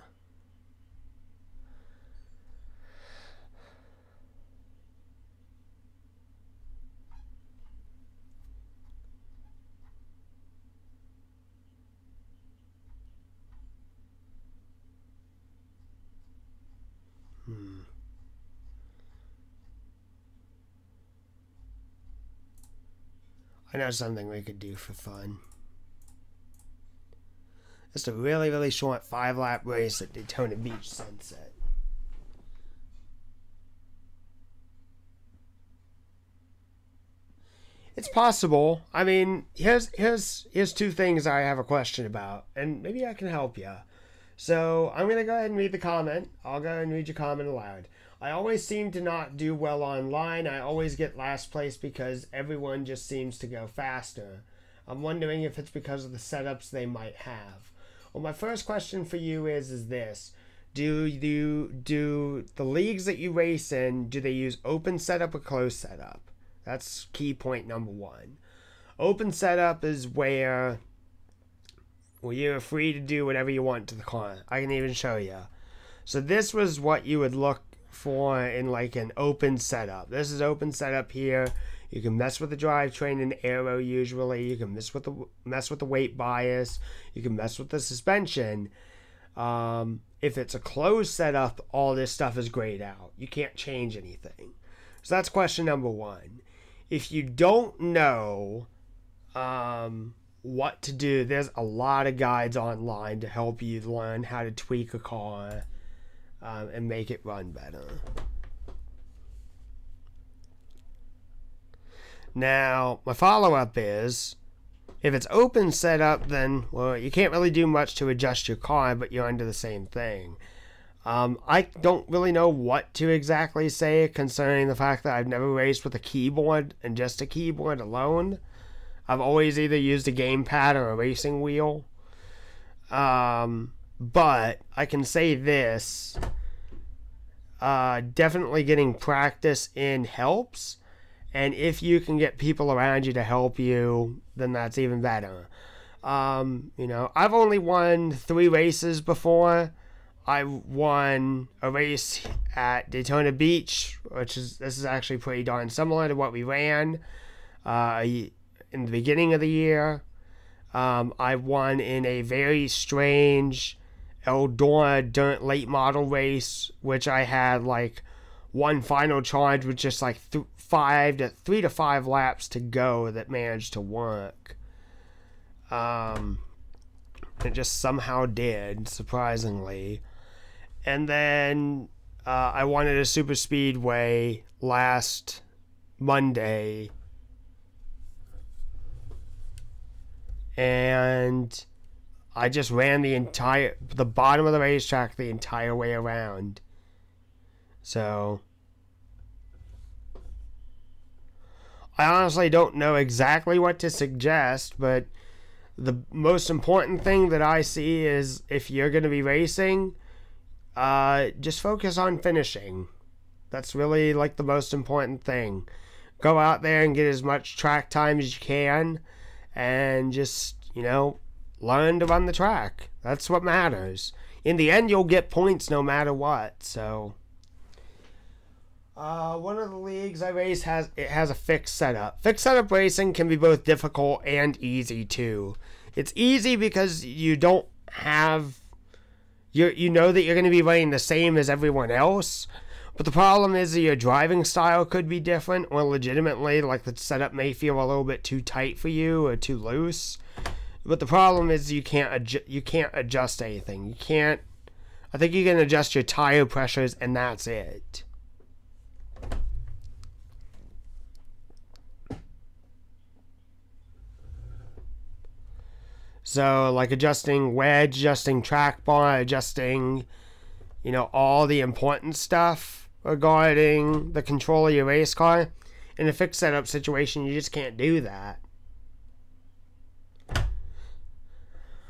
I know something we could do for fun. Just a really, really short 5-lap race at Daytona Beach Sunset. It's possible. I mean, here's 2 things I have a question about, and maybe I can help you. So I'm gonna go ahead and read the comment. I'll go and read your comment aloud. I always seem to not do well online. I always get last place because everyone just seems to go faster. I'm wondering if it's because of the setups they might have. Well, my first question for you is this. Do the leagues that you race in, do they use open setup or closed setup? That's key point number 1. Open setup is where where you're free to do whatever you want to the car. I can even show you. So this was what you would look for in like an open setup. This is open setup here. You can mess with the drivetrain and aero usually. You can mess with the weight bias. You can mess with the suspension. If it's a closed setup, all this stuff is grayed out. You can't change anything. So that's question number one. If you don't know what to do, there's a lot of guides online to help you learn how to tweak a car and make it run better. Now, my follow-up is, if it's open setup, then, well, you can't really do much to adjust your car, but you're under the same thing. I don't really know what to exactly say concerning the fact that I've never raced with a keyboard and just a keyboard alone. I've always either used a gamepad or a racing wheel. But I can say this. Definitely getting practice in helps. And if you can get people around you to help you, then that's even better. I've only won 3 races before. I won a race at Daytona Beach, this is actually pretty darn similar to what we ran in the beginning of the year. I won in a very strange Eldora Dirt late model race, which I had like one final charge with just like 3 to 5 laps to go that managed to work. It just somehow did, surprisingly. And then I won at a super speedway last Monday. And I just ran the bottom of the racetrack the entire way around. So I honestly don't know exactly what to suggest, but the most important thing that I see is if you're going to be racing, just focus on finishing. That's really like the most important thing. Go out there and get as much track time as you can and just, learn to run the track. That's what matters. In the end, you'll get points no matter what. So one of the leagues I race has a fixed setup. Fixed setup racing can be both difficult and easy too. It's easy because you don't have you know that you're going to be running the same as everyone else, but the problem is that your driving style could be different, or legitimately like the setup may feel a little bit too tight for you or too loose. But the problem is you can't adjust anything. I think you can adjust your tire pressures and that's it. So, like adjusting wedge, adjusting track bar, adjusting, all the important stuff regarding the control of your race car. In a fixed setup situation, you just can't do that.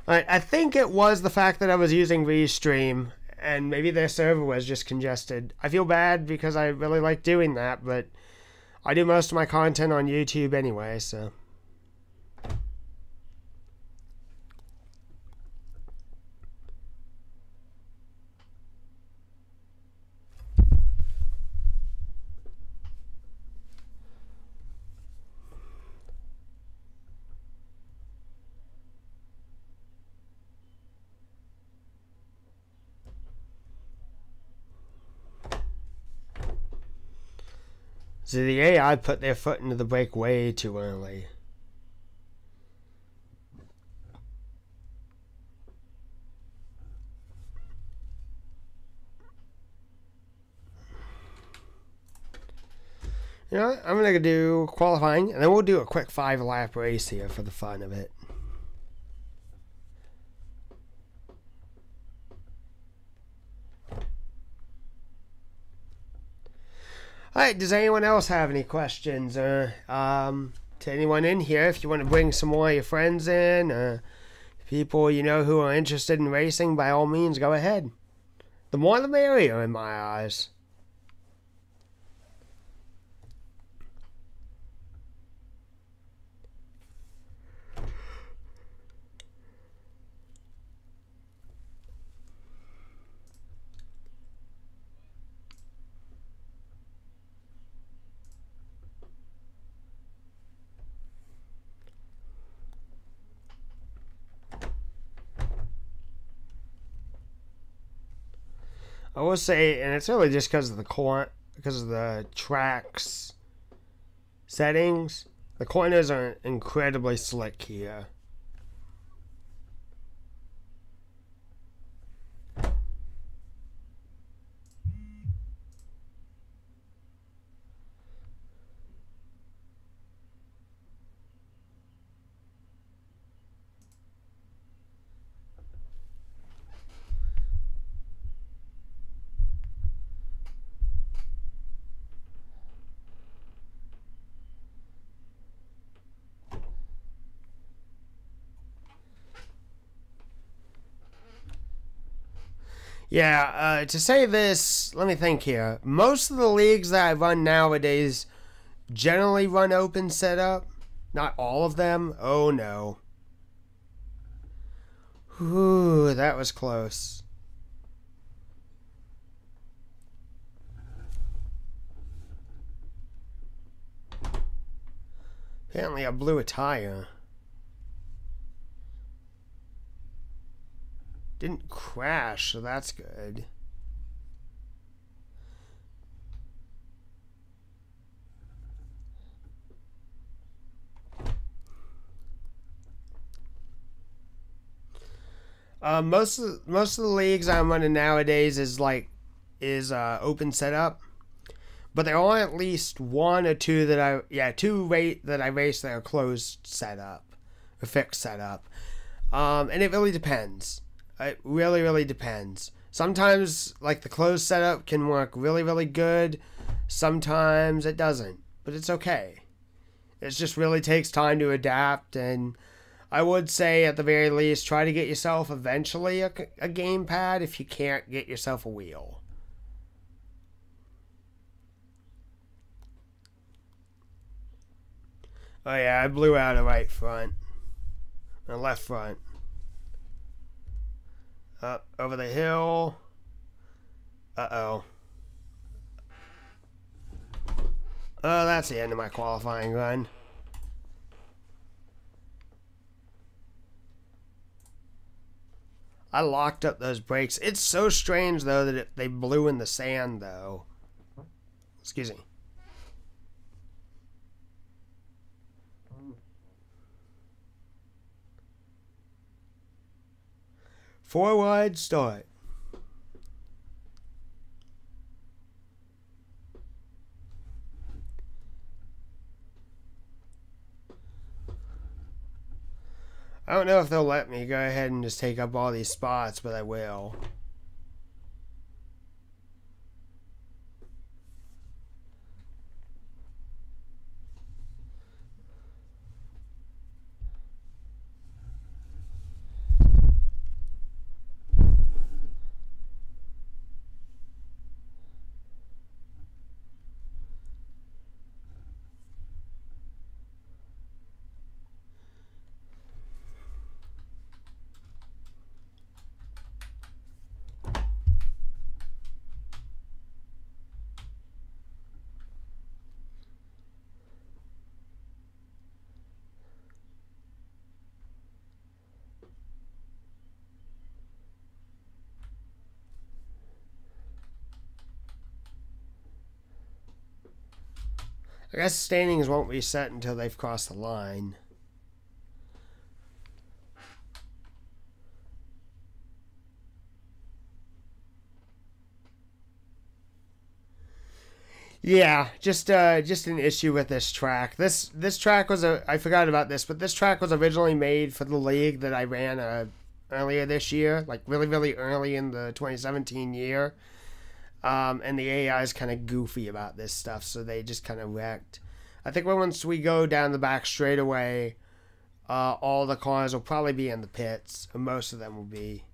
Alright, I think it was the fact that I was using Restream, and maybe their server was just congested. I feel bad because I really like doing that, but I do most of my content on YouTube anyway, so. So the AI put their foot into the brake way too early. I'm going to do qualifying, and then we'll do a quick 5-lap race here for the fun of it. Alright, does anyone else have any questions? To anyone in here, if you want to bring some more of your friends in, people who are interested in racing, by all means, go ahead. The more the merrier in my eyes. I will say, and it's really just because of the tracks settings. The corners are incredibly slick here. Yeah, to say this, let me think here. Most of the leagues that I run nowadays generally run open setup. Not all of them. Oh no. Whew, that was close. Apparently I blew a tire. Didn't crash, so that's good. Most of the leagues I'm running nowadays is open setup, but there are at least one or two that I race that are closed setup, or fixed setup, and it really depends. It really, really depends. Sometimes, like, the closed setup can work really, really good. Sometimes it doesn't. But it's okay. It just really takes time to adapt. And I would say, at the very least, try to get yourself eventually a gamepad if you can't get yourself a wheel. Oh yeah, I blew out a right front. A left front. Up over the hill. Uh-oh. Oh, that's the end of my qualifying run. I locked up those brakes. It's so strange, though, that they blew in the sand, though. Excuse me. Four wide start. I don't know if they'll let me go ahead and just take up all these spots, but I will. I guess standings won't reset until they've crossed the line. Yeah, just an issue with this track. This track was I forgot about this, but this track was originally made for the league that I ran earlier this year, like really, really early in the 2017 year. And the AI is kind of goofy about this stuff, so they just kind of wrecked. I think once we go down the back straightaway, all the cars will probably be in the pits, or most of them will be.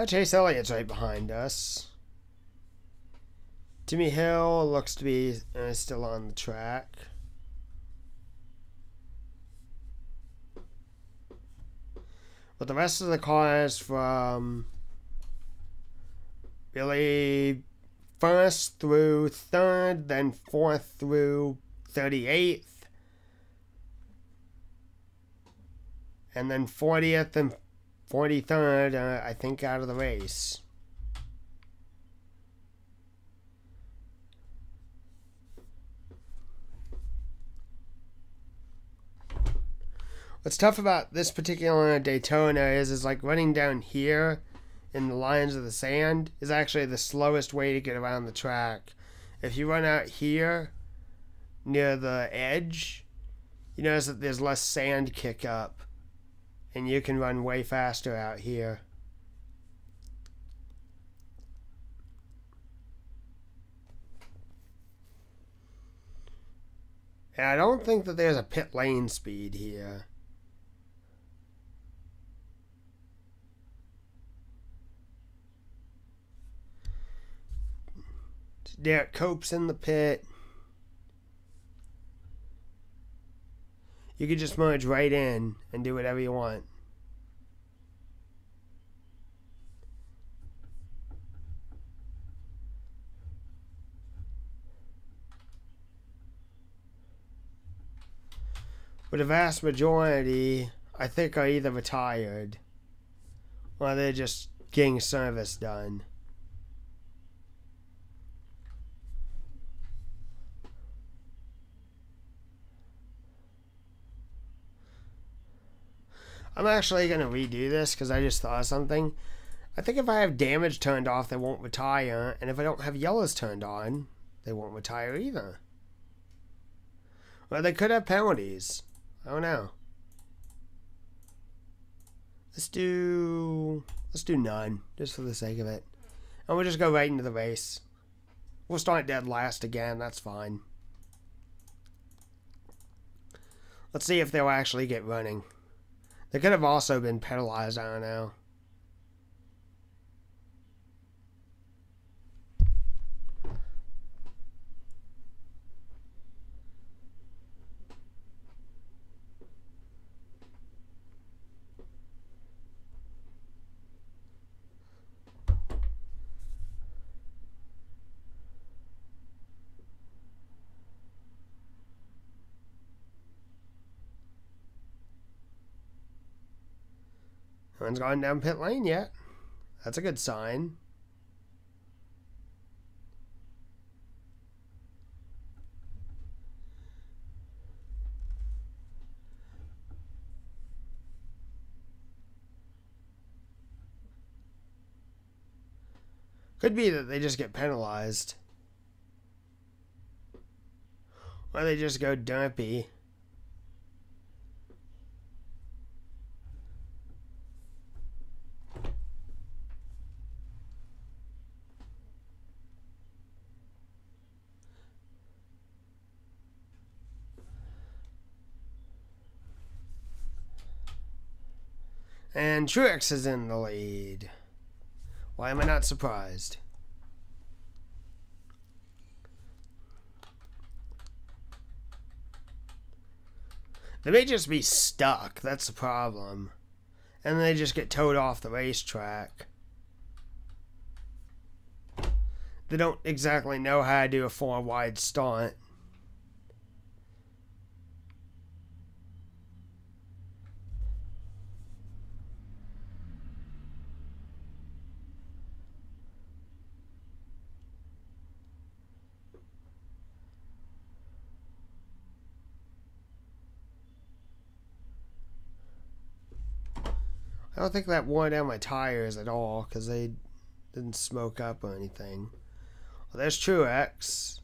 Chase Elliott's right behind us. Timmy Hill looks to be still on the track. But the rest of the cars from really first through third, then fourth through 38th, And then 40th and 43rd, I think, out of the race. What's tough about this particular Daytona is like running down here in the lines of the sand is actually the slowest way to get around the track. If you run out here near the edge, you notice that there's less sand kick up, and you can run way faster out here. And I don't think that there's a pit lane speed here. Derek Cope's in the pit. You could just merge right in and do whatever you want. But the vast majority, I think, are either retired or they're just getting service done. I'm actually going to redo this because I just thought of something. I think if I have damage turned off, they won't retire. And if I don't have yellows turned on, they won't retire either. Well, they could have penalties. I don't know. Let's do none, just for the sake of it. And we'll just go right into the race. We'll start dead last again, that's fine. Let's see if they'll actually get running. They could have also been penalized, I don't know. No one's gone down pit lane yet. That's a good sign. Could be that they just get penalized. Or they just go dumpy. And Truex is in the lead. Why am I not surprised? They may just be stuck. That's the problem. And they just get towed off the racetrack. They don't exactly know how to do a 4-wide stunt. I don't think that wore down my tires at all because they didn't smoke up or anything. Well, there's Truex.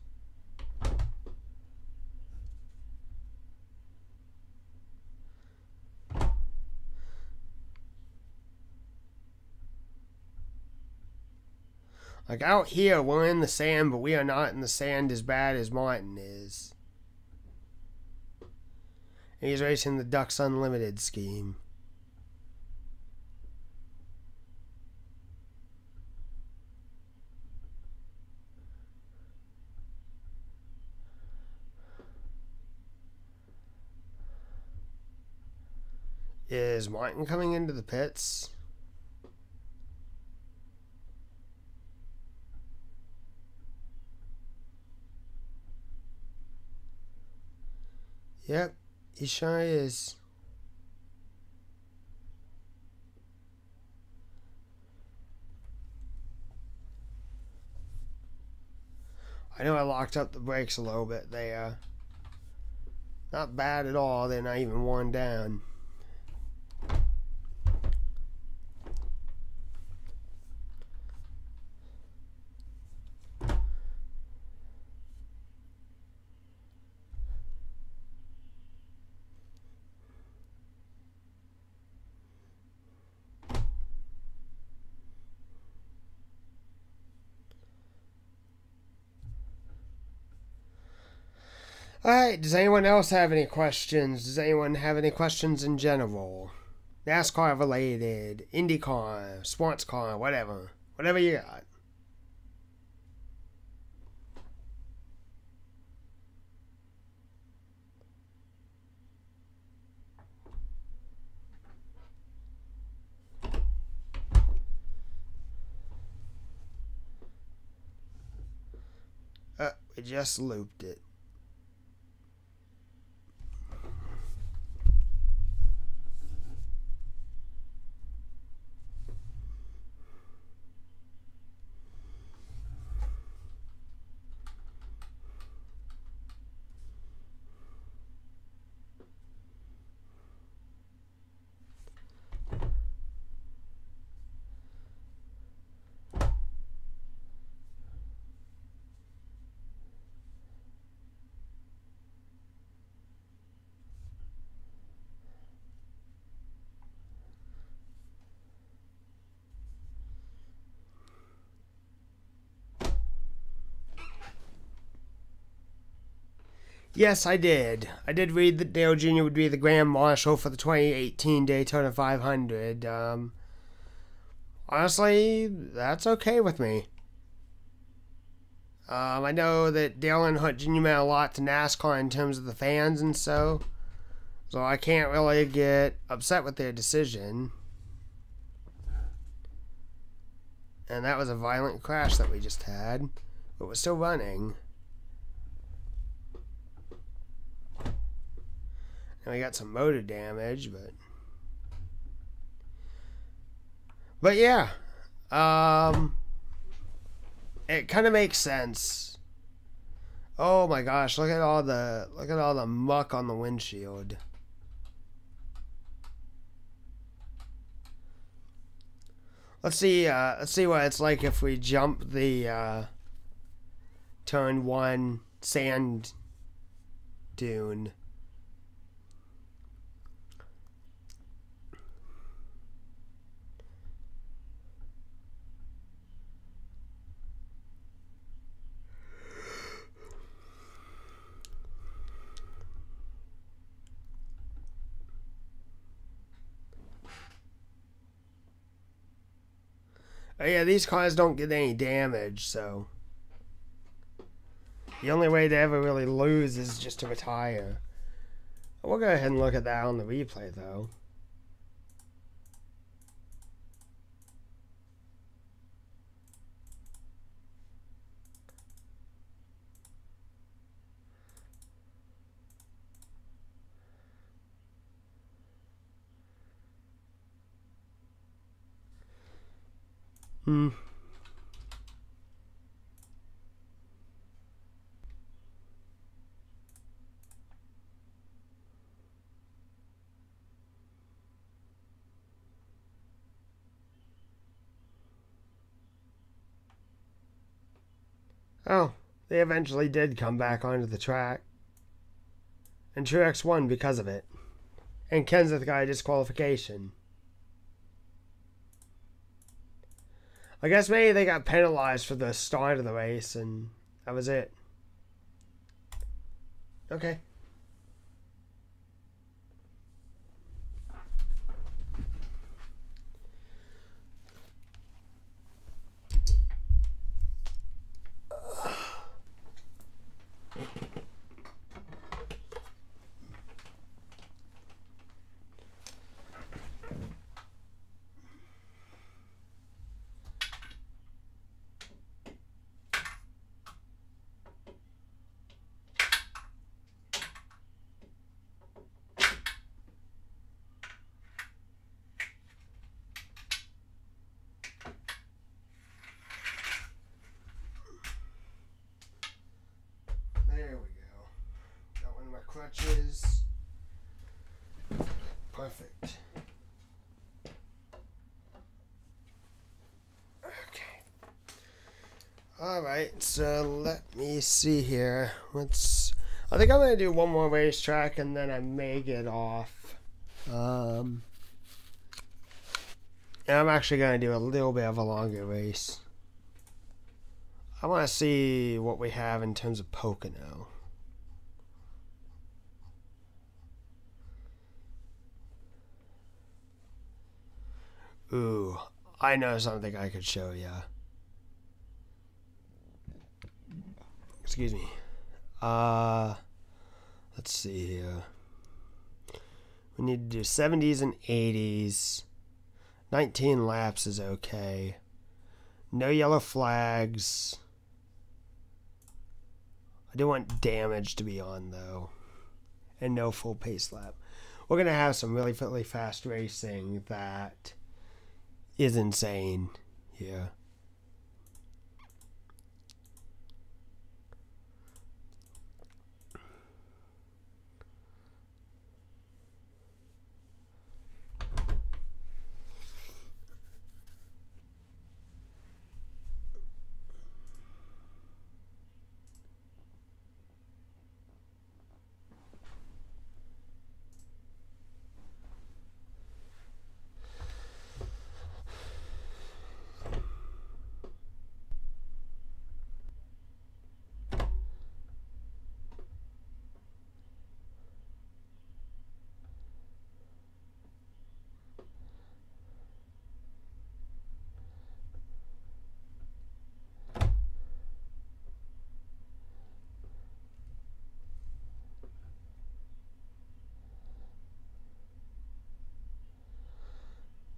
Like out here, we're in the sand, but we are not in the sand as bad as Martin is. And he's racing the Ducks Unlimited scheme. Is Martin coming into the pits? Yep, he sure is. I know I locked up the brakes a little bit there. Not bad at all. They're not even worn down. Alright, does anyone else have any questions? Does anyone have any questions in general? NASCAR related, IndyCar, sports car, whatever. Whatever you got. We just looped it. Yes, I did. I did read that Dale Jr. would be the Grand Marshal for the 2018 Daytona 500. Honestly, that's okay with me. I know that Dale Earnhardt Jr. meant a lot to NASCAR in terms of the fans and so I can't really get upset with their decision. And that was a violent crash that we just had, but we're still running. And we got some motor damage, but yeah, it kind of makes sense. Oh my gosh, look at all the muck on the windshield. Let's see what it's like if we jump the turn 1 sand dune. Oh yeah, these cars don't get any damage, so the only way to ever really lose is just to retire. We'll go ahead and look at that on the replay, though. Oh, they eventually did come back onto the track. And Truex won because of it. And Kenseth got a disqualification. I guess maybe they got penalized for the start of the race, and that was it. Okay. my crutches. Perfect. Okay. Alright, so let me see here. I think I'm going to do one more racetrack and then I may get off. And I'm actually going to do a little bit of a longer race. I want to see what we have in terms of Pocono. Ooh, I know something I could show ya. Excuse me. Let's see here. We need to do 70s and 80s. 19 laps is okay. No yellow flags. I do want damage to be on, though. And no full pace lap. We're going to have some really fast racing that is insane here.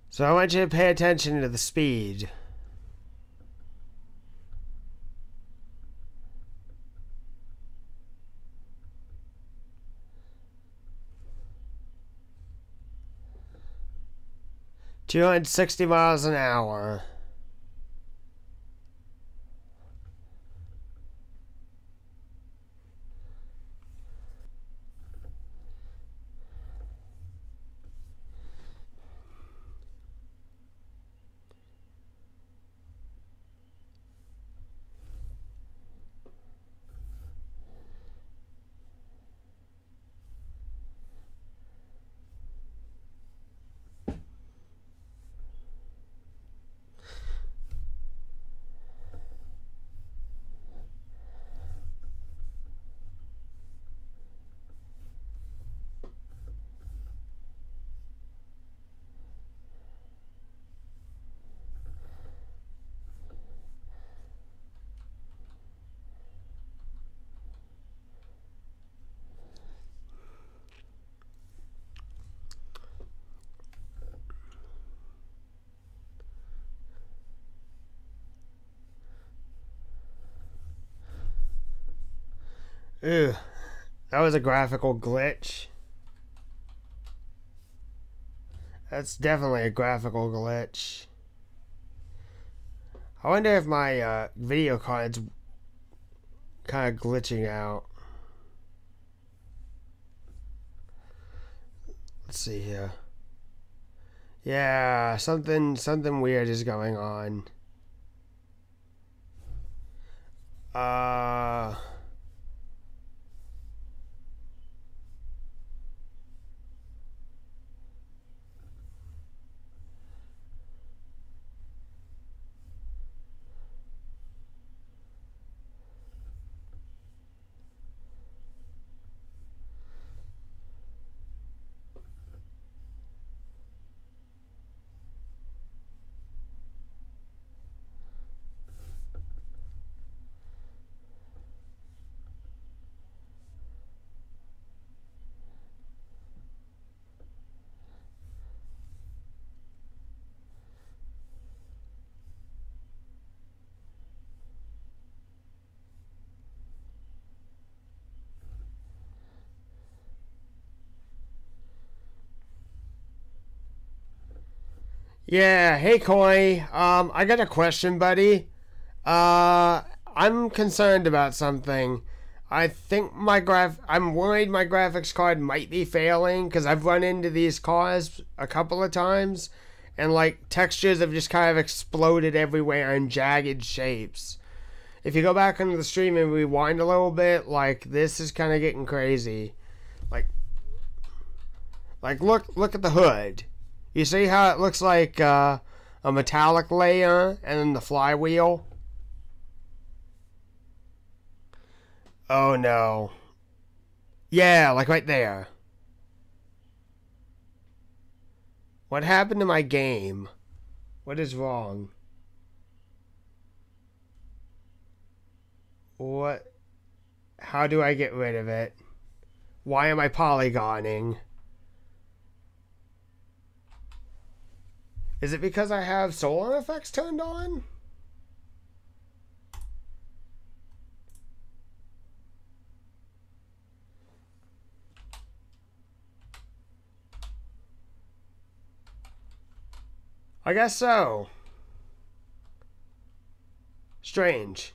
So I want you to pay attention to the speed. $260 miles an hour. Ew, that was a graphical glitch. That's definitely a graphical glitch. I wonder if my video card's kind of glitching out. Let's see here. Yeah, something weird is going on. Yeah, hey Coy. I got a question, buddy. I'm concerned about something. I think I'm worried my graphics card might be failing because I've run into these cars a couple of times and like textures have just kind of exploded everywhere in jagged shapes. If you go back into the stream and rewind a little bit, like this is kind of getting crazy. Like look at the hood. You see how it looks like a metallic layer and then the flywheel? Oh no. Yeah, like right there. What happened to my game? What is wrong? What? How do I get rid of it? Why am I polygoning? Is it because I have solar effects turned on? I guess so. Strange.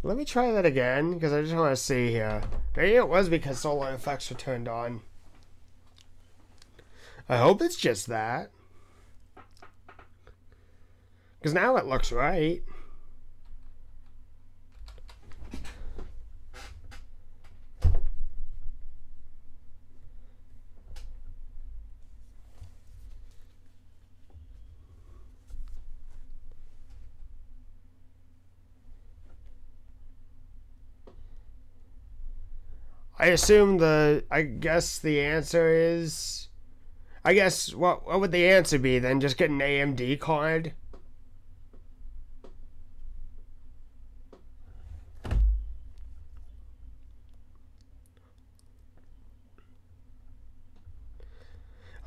Let me try that again, because I just want to see here. Maybe it was because solar effects were turned on. I hope it's just that. Because now it looks right. I guess the answer is, what would the answer be then? Just get an AMD card?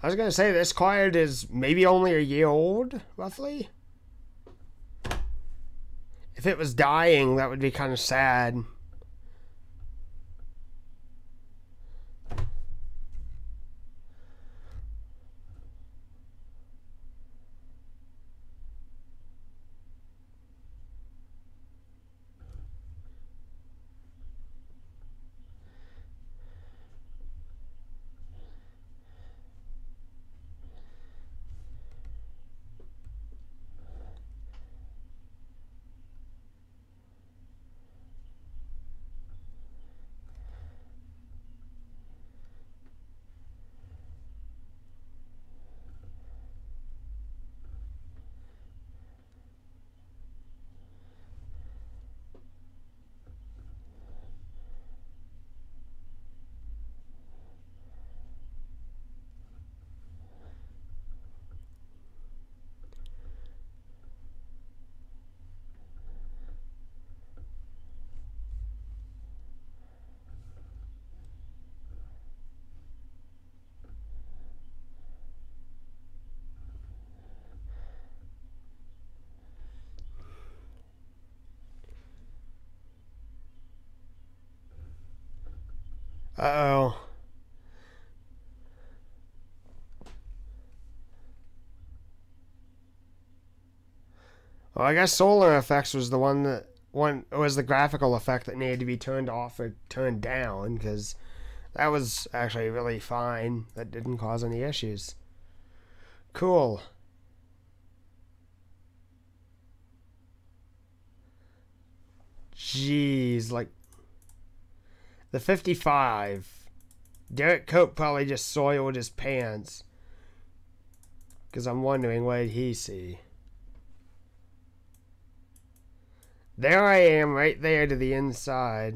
I was going to say this card is maybe only a year old, roughly. If it was dying, that would be kind of sad. Uh-oh. Well, I guess solar effects was the was the graphical effect that needed to be turned off or turned down, because that was actually really fine. That didn't cause any issues. Cool. Jeez, like the 55. Derek Cope probably just soiled his pants, because I'm wondering what did he see. There I am, right there to the inside.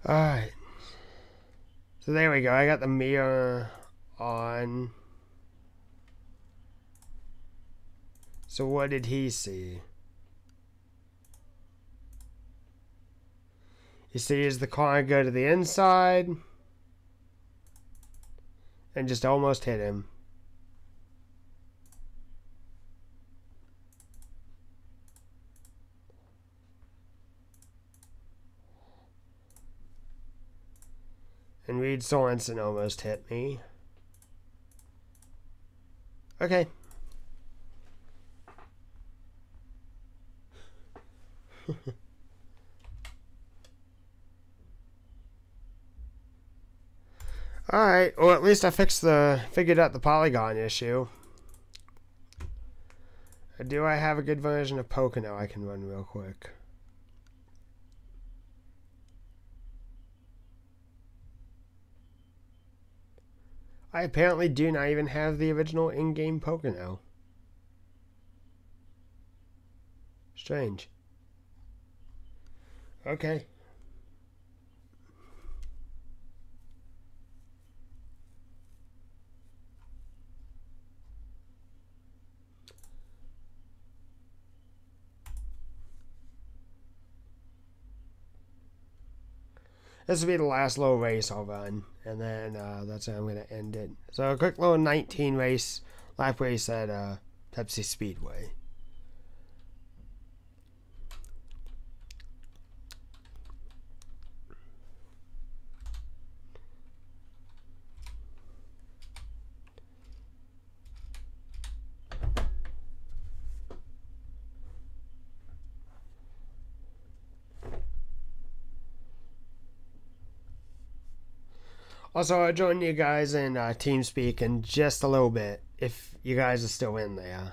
Alright. So there we go. I got the mirror on. So what did he see? He sees the car go to the inside. and just almost hit him. And Reed Sorensen almost hit me. Okay. Alright, well at least I figured out the polygon issue. Do I have a good version of Pocono I can run real quick? I apparently do not even have the original in-game Pocono. Strange. Okay. This will be the last little race I'll run, and then that's how I'm going to end it. So a quick little 19 race, lap race at Pepsi Speedway. Also, I'll join you guys in TeamSpeak in just a little bit, if you guys are still in there.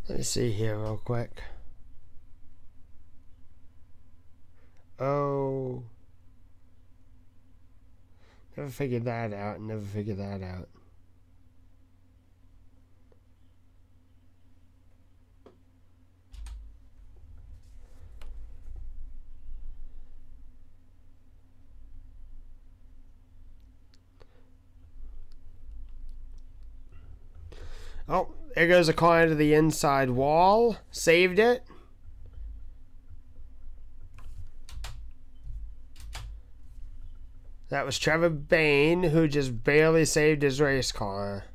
Let me see here real quick. Oh. Never figured that out. Never figured that out. Oh, there goes a car into the inside wall. Saved it. That was Trevor Bain, who just barely saved his race car.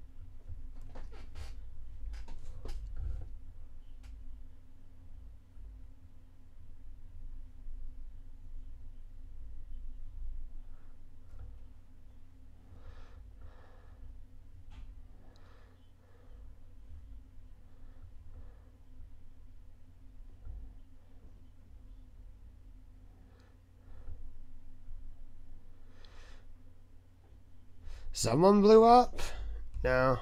Someone blew up? No.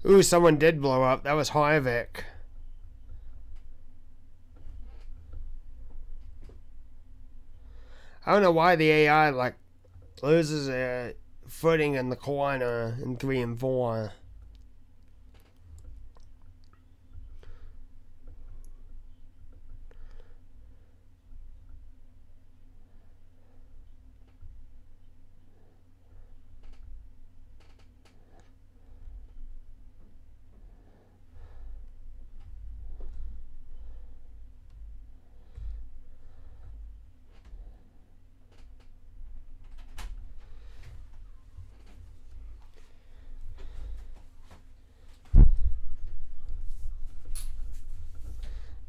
Ooh, someone did blow up. That was Harvick. I don't know why the AI like loses a footing in the corner in 3 and 4.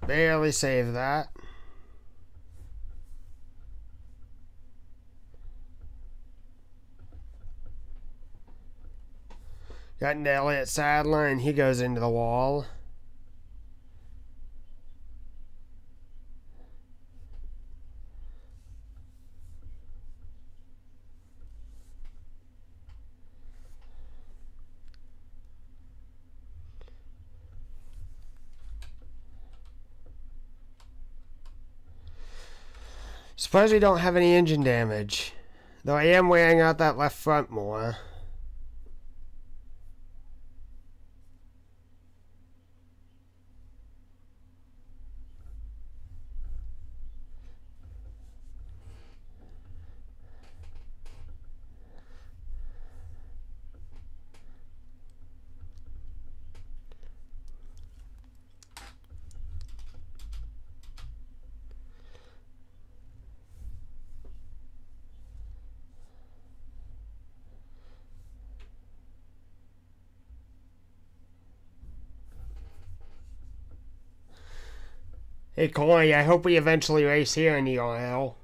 Barely saved that. Got an Elliott Sadler, and he goes into the wall. Suppose we don't have any engine damage. Though I am wearing out that left front more. Hey, Corey, I hope we eventually race here in the oil.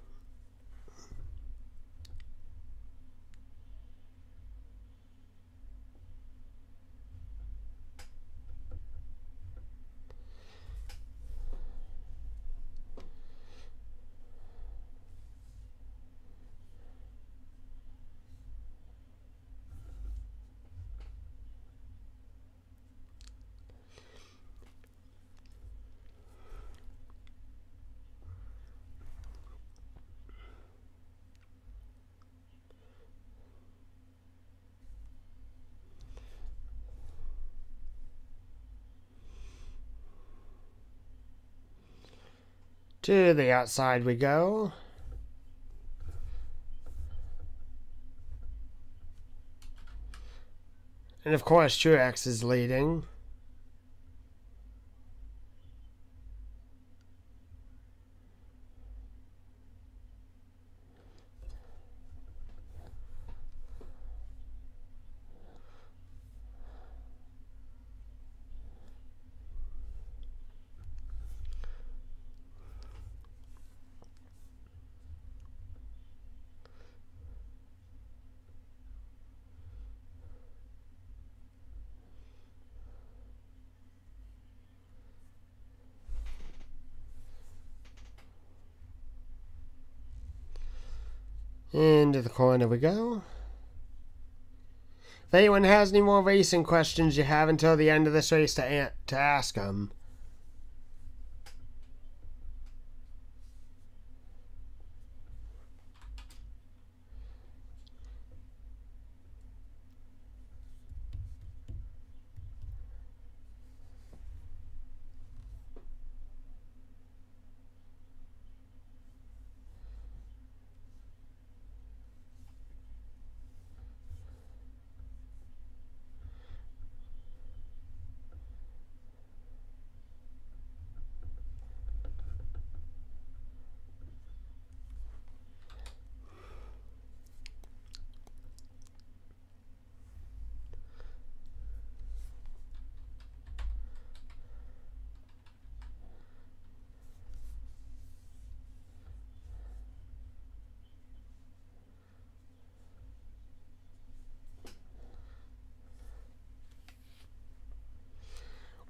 To the outside we go. And of course, Truex is leading. Into the corner we go. If anyone has any more racing questions, you have until the end of this race to ask them.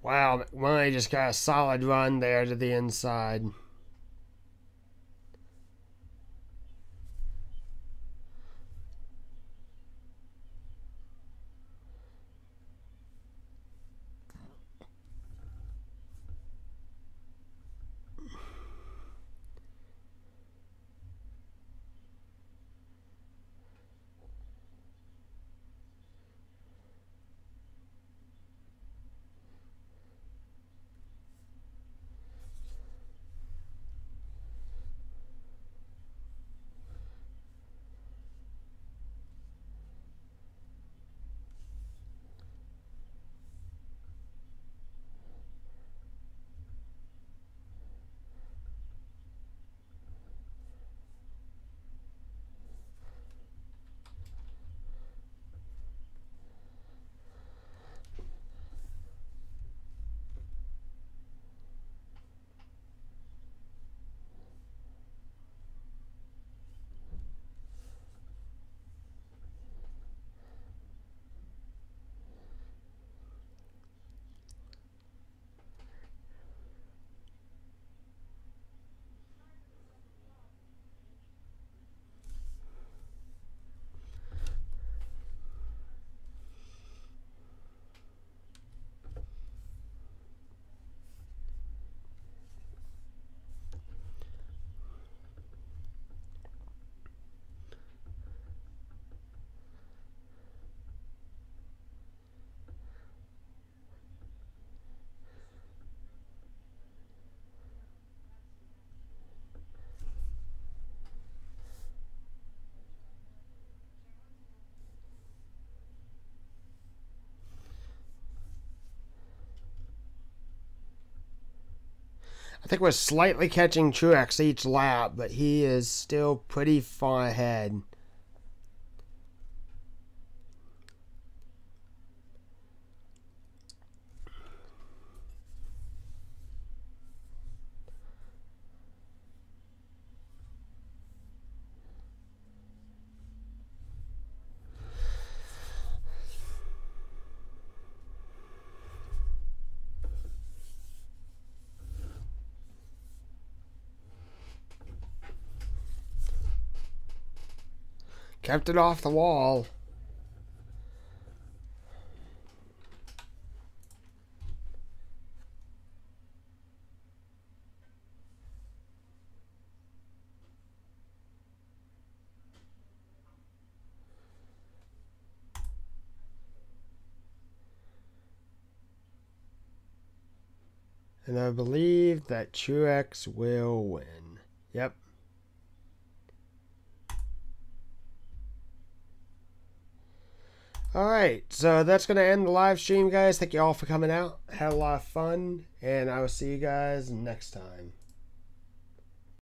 Wow, McMurray just got a solid run there to the inside. I think we're slightly catching Truex each lap, but he is still pretty far ahead. Kept it off the wall. And I believe that Truex will win. Yep. Alright, so that's going to end the live stream, guys. Thank you all for coming out. Had a lot of fun, and I will see you guys next time.